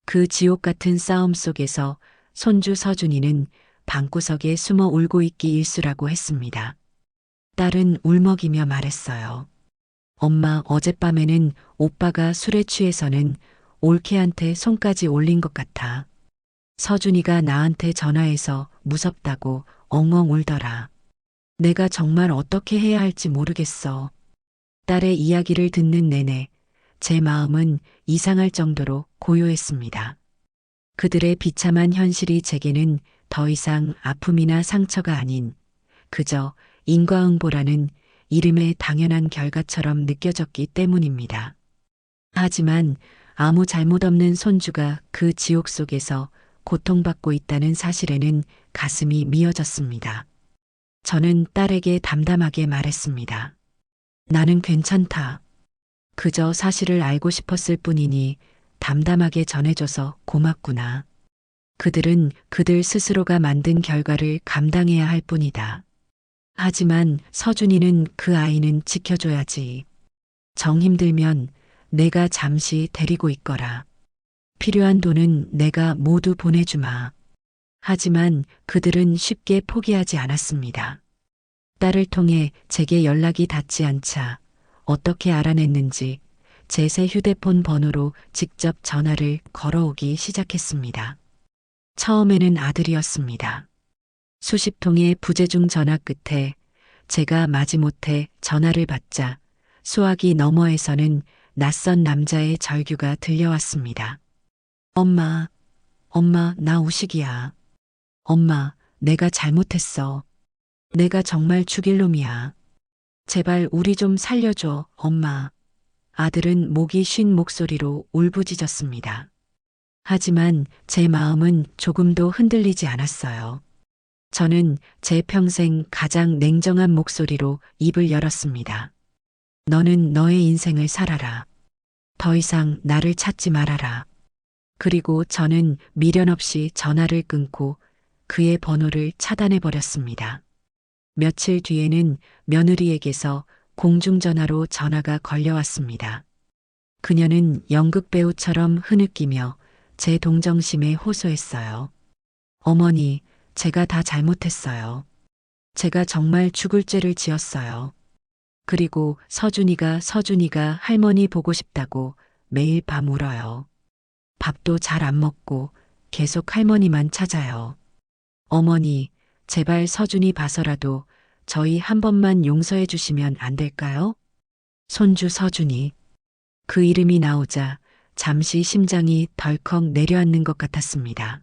그 지옥 같은 싸움 속에서 손주 서준이는 방구석에 숨어 울고 있기 일쑤라고 했습니다. 딸은 울먹이며 말했어요. 엄마, 어젯밤에는 오빠가 술에 취해서는 올케한테 손까지 올린 것 같아. 서준이가 나한테 전화해서 무섭다고 엉엉 울더라. 내가 정말 어떻게 해야 할지 모르겠어. 딸의 이야기를 듣는 내내 제 마음은 이상할 정도로 고요했습니다. 그들의 비참한 현실이 제게는 더 이상 아픔이나 상처가 아닌 그저 인과응보라는 이름의 당연한 결과처럼 느껴졌기 때문입니다. 하지만 아무 잘못 없는 손주가 그 지옥 속에서 고통받고 있다는 사실에는 가슴이 미어졌습니다. 저는 딸에게 담담하게 말했습니다. 나는 괜찮다. 그저 사실을 알고 싶었을 뿐이니 담담하게 전해줘서 고맙구나. 그들은 그들 스스로가 만든 결과를 감당해야 할 뿐이다. 하지만 서준이는 그 아이는 지켜줘야지. 정 힘들면 내가 잠시 데리고 있거라. 필요한 돈은 내가 모두 보내주마. 하지만 그들은 쉽게 포기하지 않았습니다. 딸을 통해 제게 연락이 닿지 않자 어떻게 알아냈는지 제 새 휴대폰 번호로 직접 전화를 걸어오기 시작했습니다. 처음에는 아들이었습니다. 수십 통의 부재중 전화 끝에 제가 마지못해 전화를 받자 수화기 너머에서는 낯선 남자의 절규가 들려왔습니다. 엄마, 엄마, 나 우식이야. 엄마, 내가 잘못했어. 내가 정말 죽일 놈이야. 제발 우리 좀 살려줘, 엄마. 아들은 목이 쉰 목소리로 울부짖었습니다. 하지만 제 마음은 조금도 흔들리지 않았어요. 저는 제 평생 가장 냉정한 목소리로 입을 열었습니다. 너는 너의 인생을 살아라. 더 이상 나를 찾지 말아라. 그리고 저는 미련 없이 전화를 끊고 그의 번호를 차단해 버렸습니다. 며칠 뒤에는 며느리에게서 공중전화로 전화가 걸려왔습니다. 그녀는 연극 배우처럼 흐느끼며 제 동정심에 호소했어요. 어머니, 제가 다 잘못했어요. 제가 정말 죽을 죄를 지었어요. 그리고 서준이가 할머니 보고 싶다고 매일 밤 울어요. 밥도 잘 안 먹고 계속 할머니만 찾아요. 어머니, 제발 서준이 봐서라도 저희 한 번만 용서해 주시면 안 될까요? 손주 서준이. 그 이름이 나오자 잠시 심장이 덜컥 내려앉는 것 같았습니다.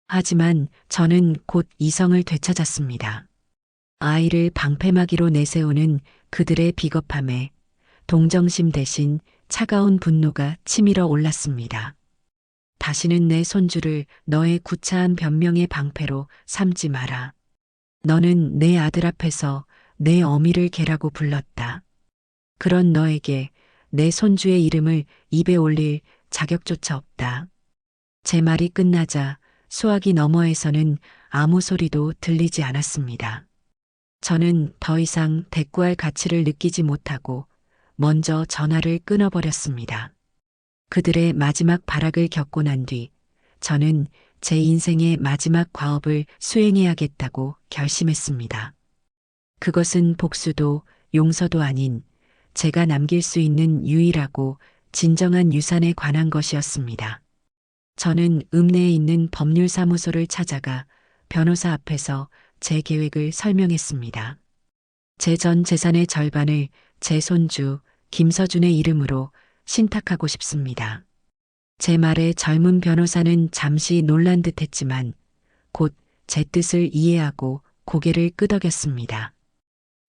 하지만 저는 곧 이성을 되찾았습니다. 아이를 방패막이로 내세우는 그들의 비겁함에 동정심 대신 차가운 분노가 치밀어 올랐습니다. 다시는 내 손주를 너의 구차한 변명의 방패로 삼지 마라. 너는 내 아들 앞에서 내 어미를 개라고 불렀다. 그런 너에게 내 손주의 이름을 입에 올릴 자격조차 없다. 제 말이 끝나자 수화기 너머에서는 아무 소리도 들리지 않았습니다. 저는 더 이상 대꾸할 가치를 느끼지 못하고 먼저 전화를 끊어버렸습니다. 그들의 마지막 발악을 겪고 난 뒤 저는 제 인생의 마지막 과업을 수행해야겠다고 결심했습니다. 그것은 복수도 용서도 아닌 제가 남길 수 있는 유일하고 진정한 유산에 관한 것이었습니다. 저는 읍내에 있는 법률사무소를 찾아가 변호사 앞에서 제 계획을 설명했습니다. 제 전 재산의 절반을 제 손주 김서준의 이름으로 신탁하고 싶습니다. 제 말에 젊은 변호사는 잠시 놀란 듯 했지만 곧 제 뜻을 이해하고 고개를 끄덕였습니다.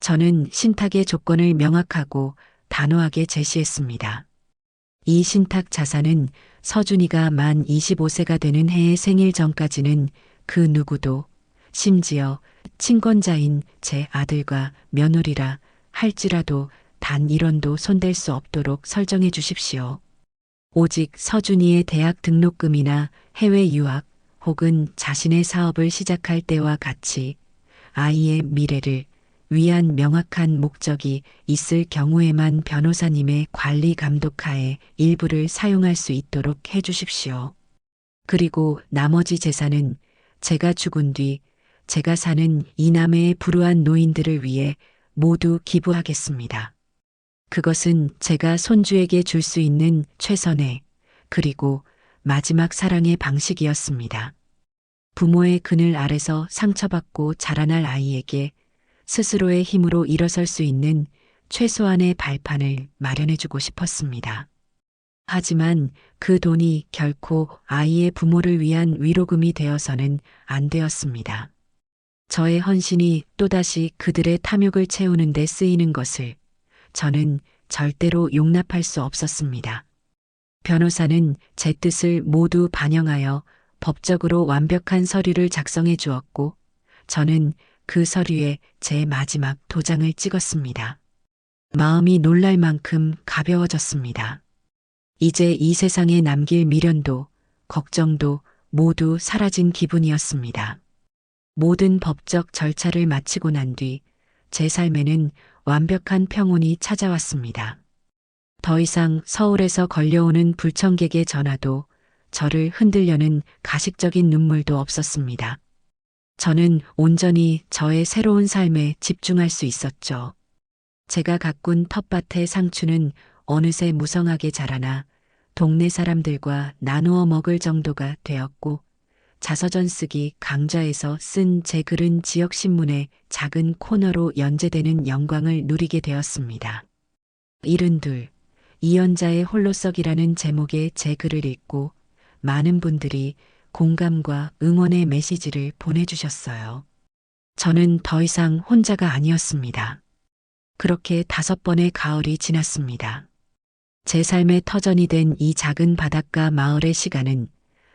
저는 신탁의 조건을 명확하고 단호하게 제시했습니다. 이 신탁 자산은 서준이가 만 25세가 되는 해의 생일 전까지는 그 누구도 심지어 친권자인 제 아들과 며느리라 할지라도 단 1원도 손댈 수 없도록 설정해 주십시오. 오직 서준이의 대학 등록금이나 해외 유학 혹은 자신의 사업을 시작할 때와 같이 아이의 미래를 위한 명확한 목적이 있을 경우에만 변호사님의 관리 감독하에 일부를 사용할 수 있도록 해 주십시오. 그리고 나머지 재산은 제가 죽은 뒤 제가 사는 이남해의 불우한 노인들을 위해 모두 기부하겠습니다. 그것은 제가 손주에게 줄 수 있는 최선의 그리고 마지막 사랑의 방식이었습니다. 부모의 그늘 아래서 상처받고 자라날 아이에게 스스로의 힘으로 일어설 수 있는 최소한의 발판을 마련해주고 싶었습니다. 하지만 그 돈이 결코 아이의 부모를 위한 위로금이 되어서는 안 되었습니다. 저의 헌신이 또다시 그들의 탐욕을 채우는 데 쓰이는 것을 저는 절대로 용납할 수 없었습니다. 변호사는 제 뜻을 모두 반영하여 법적으로 완벽한 서류를 작성해 주었고 저는 그 서류에 제 마지막 도장을 찍었습니다. 마음이 놀랄 만큼 가벼워졌습니다. 이제 이 세상에 남길 미련도 걱정도 모두 사라진 기분이었습니다. 모든 법적 절차를 마치고 난 뒤 제 삶에는 완벽한 평온이 찾아왔습니다. 더 이상 서울에서 걸려오는 불청객의 전화도 저를 흔들려는 가식적인 눈물도 없었습니다. 저는 온전히 저의 새로운 삶에 집중할 수 있었죠. 제가 가꾼 텃밭의 상추는 어느새 무성하게 자라나 동네 사람들과 나누어 먹을 정도가 되었고, 자서전 쓰기 강좌에서 쓴 제 글은 지역신문의 작은 코너로 연재되는 영광을 누리게 되었습니다. 72. 이연자의 홀로썩이라는 제목의 제 글을 읽고 많은 분들이 공감과 응원의 메시지를 보내주셨어요. 저는 더 이상 혼자가 아니었습니다. 그렇게 5번의 가을이 지났습니다. 제 삶의 터전이 된 이 작은 바닷가 마을의 시간은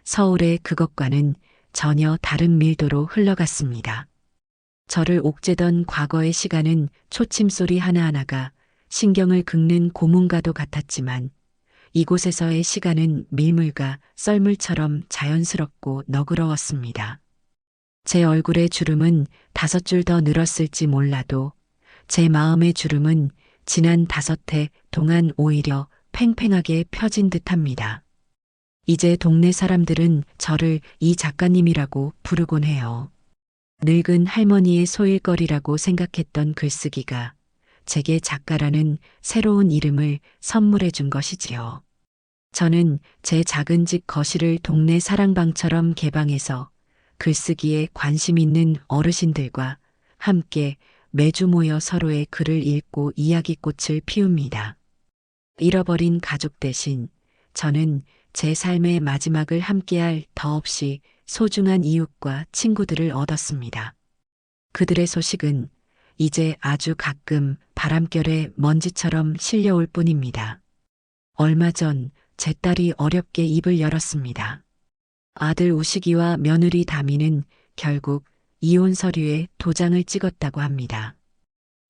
서울의 그것과는 전혀 다른 밀도로 흘러갔습니다. 저를 옥죄던 과거의 시간은 초침소리 하나하나가 신경을 긁는 고문과도 같았지만, 이곳에서의 시간은 밀물과 썰물처럼 자연스럽고 너그러웠습니다. 제 얼굴의 주름은 5줄 더 늘었을지 몰라도 제 마음의 주름은 지난 5해 동안 오히려 팽팽하게 펴진 듯합니다. 이제 동네 사람들은 저를 이 작가님이라고 부르곤 해요. 늙은 할머니의 소일거리라고 생각했던 글쓰기가 제게 작가라는 새로운 이름을 선물해 준 것이지요. 저는 제 작은 집 거실을 동네 사랑방처럼 개방해서 글쓰기에 관심 있는 어르신들과 함께 매주 모여 서로의 글을 읽고 이야기꽃을 피웁니다. 잃어버린 가족 대신 저는 제 삶의 마지막을 함께할 더없이 소중한 이웃과 친구들을 얻었습니다. 그들의 소식은 이제 아주 가끔 바람결에 먼지처럼 실려올 뿐입니다. 얼마 전 제 딸이 어렵게 입을 열었습니다. 아들 우식이와 며느리 다미는 결국 이혼 서류에 도장을 찍었다고 합니다.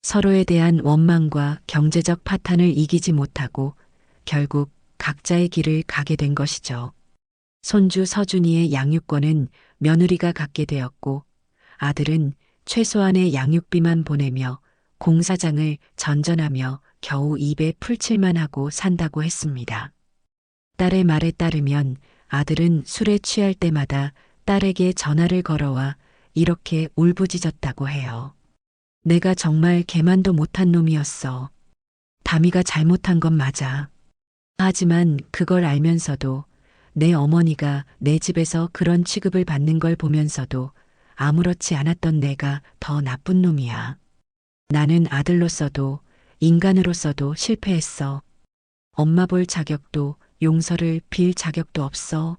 서로에 대한 원망과 경제적 파탄을 이기지 못하고 결국 각자의 길을 가게 된 것이죠. 손주 서준이의 양육권은 며느리가 갖게 되었고, 아들은 최소한의 양육비만 보내며 공사장을 전전하며 겨우 입에 풀칠만 하고 산다고 했습니다. 딸의 말에 따르면 아들은 술에 취할 때마다 딸에게 전화를 걸어와 이렇게 울부짖었다고 해요. 내가 정말 개만도 못한 놈이었어. 다미가 잘못한 건 맞아. 하지만 그걸 알면서도 내 어머니가 내 집에서 그런 취급을 받는 걸 보면서도 아무렇지 않았던 내가 더 나쁜 놈이야. 나는 아들로서도 인간으로서도 실패했어. 엄마 볼 자격도 용서를 빌 자격도 없어.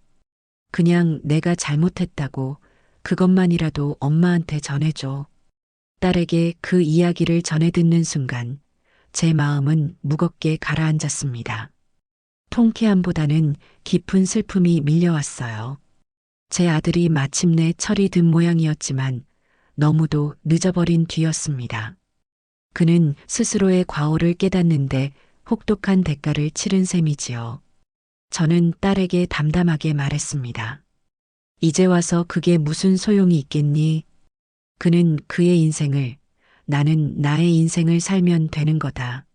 그냥 내가 잘못했다고 그것만이라도 엄마한테 전해줘. 딸에게 그 이야기를 전해 듣는 순간 제 마음은 무겁게 가라앉았습니다. 통쾌함보다는 깊은 슬픔이 밀려왔어요. 제 아들이 마침내 철이 든 모양이었지만 너무도 늦어버린 뒤였습니다. 그는 스스로의 과오를 깨닫는데 혹독한 대가를 치른 셈이지요. 저는 딸에게 담담하게 말했습니다. 이제 와서 그게 무슨 소용이 있겠니? 그는 그의 인생을, 나는 나의 인생을 살면 되는 거다.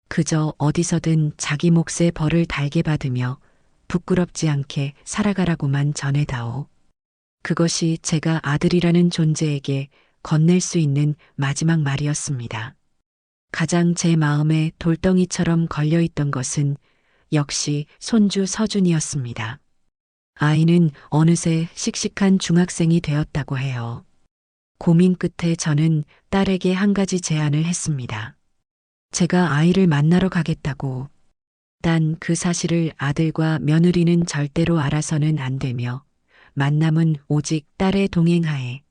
그저 어디서든 자기 몫의 벌을 달게 받으며 부끄럽지 않게 살아가라고만 전해다오. 그것이 제가 아들이라는 존재에게 건넬 수 있는 마지막 말이었습니다. 가장 제 마음에 돌덩이처럼 걸려있던 것은 역시 손주 서준이었습니다. 아이는 어느새 씩씩한 중학생이 되었다고 해요. 고민 끝에 저는 딸에게 한 가지 제안을 했습니다. 제가 아이를 만나러 가겠다고. 단 그 사실을 아들과 며느리는 절대로 알아서는 안 되며, 만남은 오직 딸의 동행하에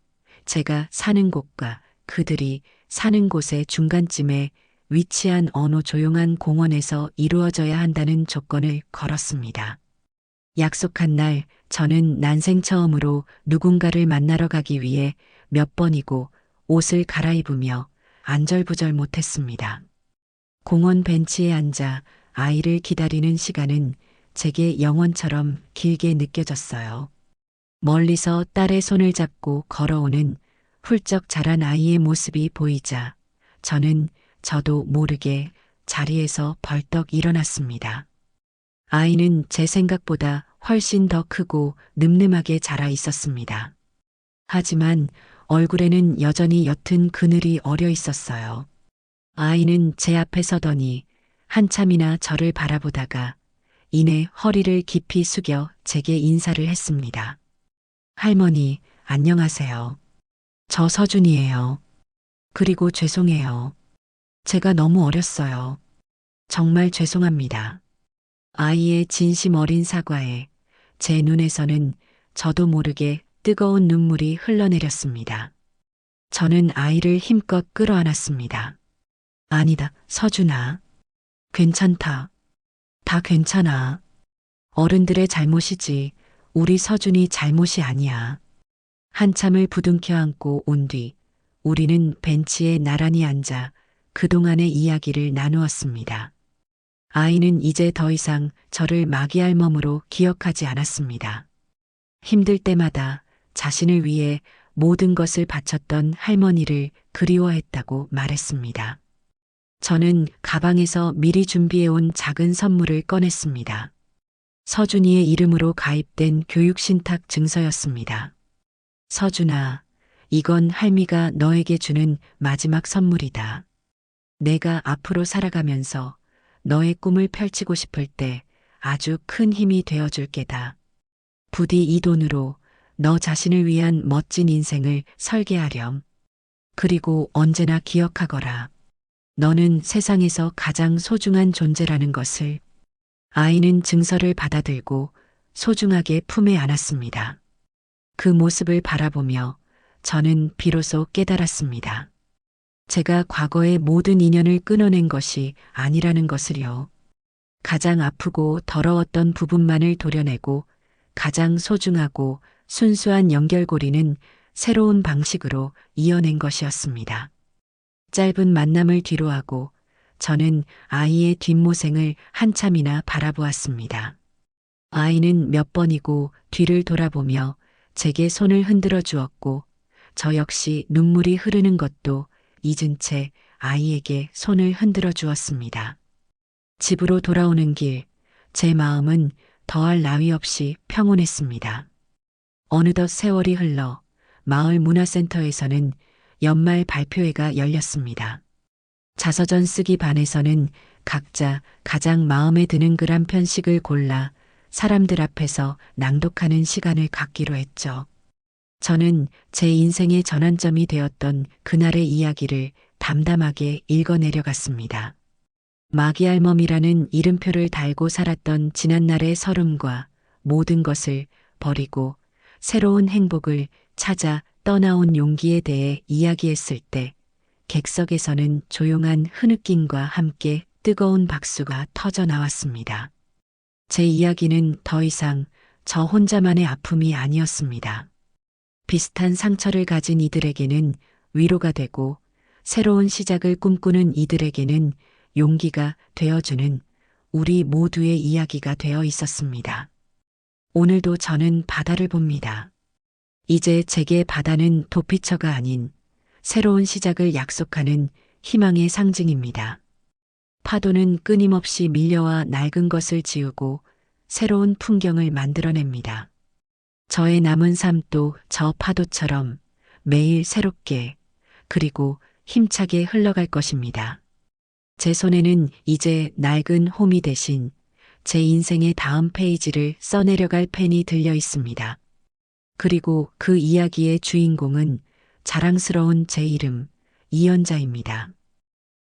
제가 사는 곳과 그들이 사는 곳의 중간쯤에 위치한 어느 조용한 공원에서 이루어져야 한다는 조건을 걸었습니다. 약속한 날 저는 난생 처음으로 누군가를 만나러 가기 위해 몇 번이고 옷을 갈아입으며 안절부절 못했습니다. 공원 벤치에 앉아 아이를 기다리는 시간은 제게 영원처럼 길게 느껴졌어요. 멀리서 딸의 손을 잡고 걸어오는 훌쩍 자란 아이의 모습이 보이자 저도 모르게 자리에서 벌떡 일어났습니다. 아이는 제 생각보다 훨씬 더 크고 늠름하게 자라 있었습니다. 하지만 얼굴에는 여전히 옅은 그늘이 어려 있었어요. 아이는 제 앞에 서더니 한참이나 저를 바라보다가 이내 허리를 깊이 숙여 제게 인사를 했습니다. 할머니, 안녕하세요. 저 서준이에요. 그리고 죄송해요. 제가 너무 어렸어요. 정말 죄송합니다. 아이의 진심 어린 사과에 제 눈에서는 저도 모르게 뜨거운 눈물이 흘러내렸습니다. 저는 아이를 힘껏 끌어안았습니다. 아니다, 서준아. 괜찮다. 다 괜찮아. 어른들의 잘못이지 우리 서준이 잘못이 아니야. 한참을 부둥켜 안고 온 뒤 우리는 벤치에 나란히 앉아 그동안의 이야기를 나누었습니다. 아이는 이제 더 이상 저를 마귀알 몸으로 기억하지 않았습니다. 힘들 때마다 자신을 위해 모든 것을 바쳤던 할머니를 그리워했다고 말했습니다. 저는 가방에서 미리 준비해온 작은 선물을 꺼냈습니다. 서준이의 이름으로 가입된 교육신탁 증서였습니다. 서준아, 이건 할미가 너에게 주는 마지막 선물이다. 내가 앞으로 살아가면서 너의 꿈을 펼치고 싶을 때 아주 큰 힘이 되어줄 게다. 부디 이 돈으로 너 자신을 위한 멋진 인생을 설계하렴. 그리고 언제나 기억하거라. 너는 세상에서 가장 소중한 존재라는 것을. 아이는 증서를 받아들고 소중하게 품에 안았습니다. 그 모습을 바라보며 저는 비로소 깨달았습니다. 제가 과거의 모든 인연을 끊어낸 것이 아니라는 것을요. 가장 아프고 더러웠던 부분만을 도려내고 가장 소중하고 순수한 연결고리는 새로운 방식으로 이어낸 것이었습니다. 짧은 만남을 뒤로하고 저는 아이의 뒷모생을 한참이나 바라보았습니다. 아이는 몇 번이고 뒤를 돌아보며 제게 손을 흔들어 주었고 저 역시 눈물이 흐르는 것도 잊은 채 아이에게 손을 흔들어 주었습니다. 집으로 돌아오는 길, 제 마음은 더할 나위 없이 평온했습니다. 어느덧 세월이 흘러 마을 문화센터에서는 연말 발표회가 열렸습니다. 자서전 쓰기 반에서는 각자 가장 마음에 드는 글 한 편씩을 골라 사람들 앞에서 낭독하는 시간을 갖기로 했죠. 저는 제 인생의 전환점이 되었던 그날의 이야기를 담담하게 읽어내려갔습니다. 마귀알멈이라는 이름표를 달고 살았던 지난날의 서름과 모든 것을 버리고 새로운 행복을 찾아 떠나온 용기에 대해 이야기했을 때 객석에서는 조용한 흐느낌과 함께 뜨거운 박수가 터져 나왔습니다. 제 이야기는 더 이상 저 혼자만의 아픔이 아니었습니다. 비슷한 상처를 가진 이들에게는 위로가 되고 새로운 시작을 꿈꾸는 이들에게는 용기가 되어주는 우리 모두의 이야기가 되어 있었습니다. 오늘도 저는 바다를 봅니다. 이제 제게 바다는 도피처가 아닌 새로운 시작을 약속하는 희망의 상징입니다. 파도는 끊임없이 밀려와 낡은 것을 지우고 새로운 풍경을 만들어냅니다. 저의 남은 삶도 저 파도처럼 매일 새롭게 그리고 힘차게 흘러갈 것입니다. 제 손에는 이제 낡은 호미 대신 제 인생의 다음 페이지를 써내려갈 펜이 들려 있습니다. 그리고 그 이야기의 주인공은 자랑스러운 제 이름, 이연자입니다.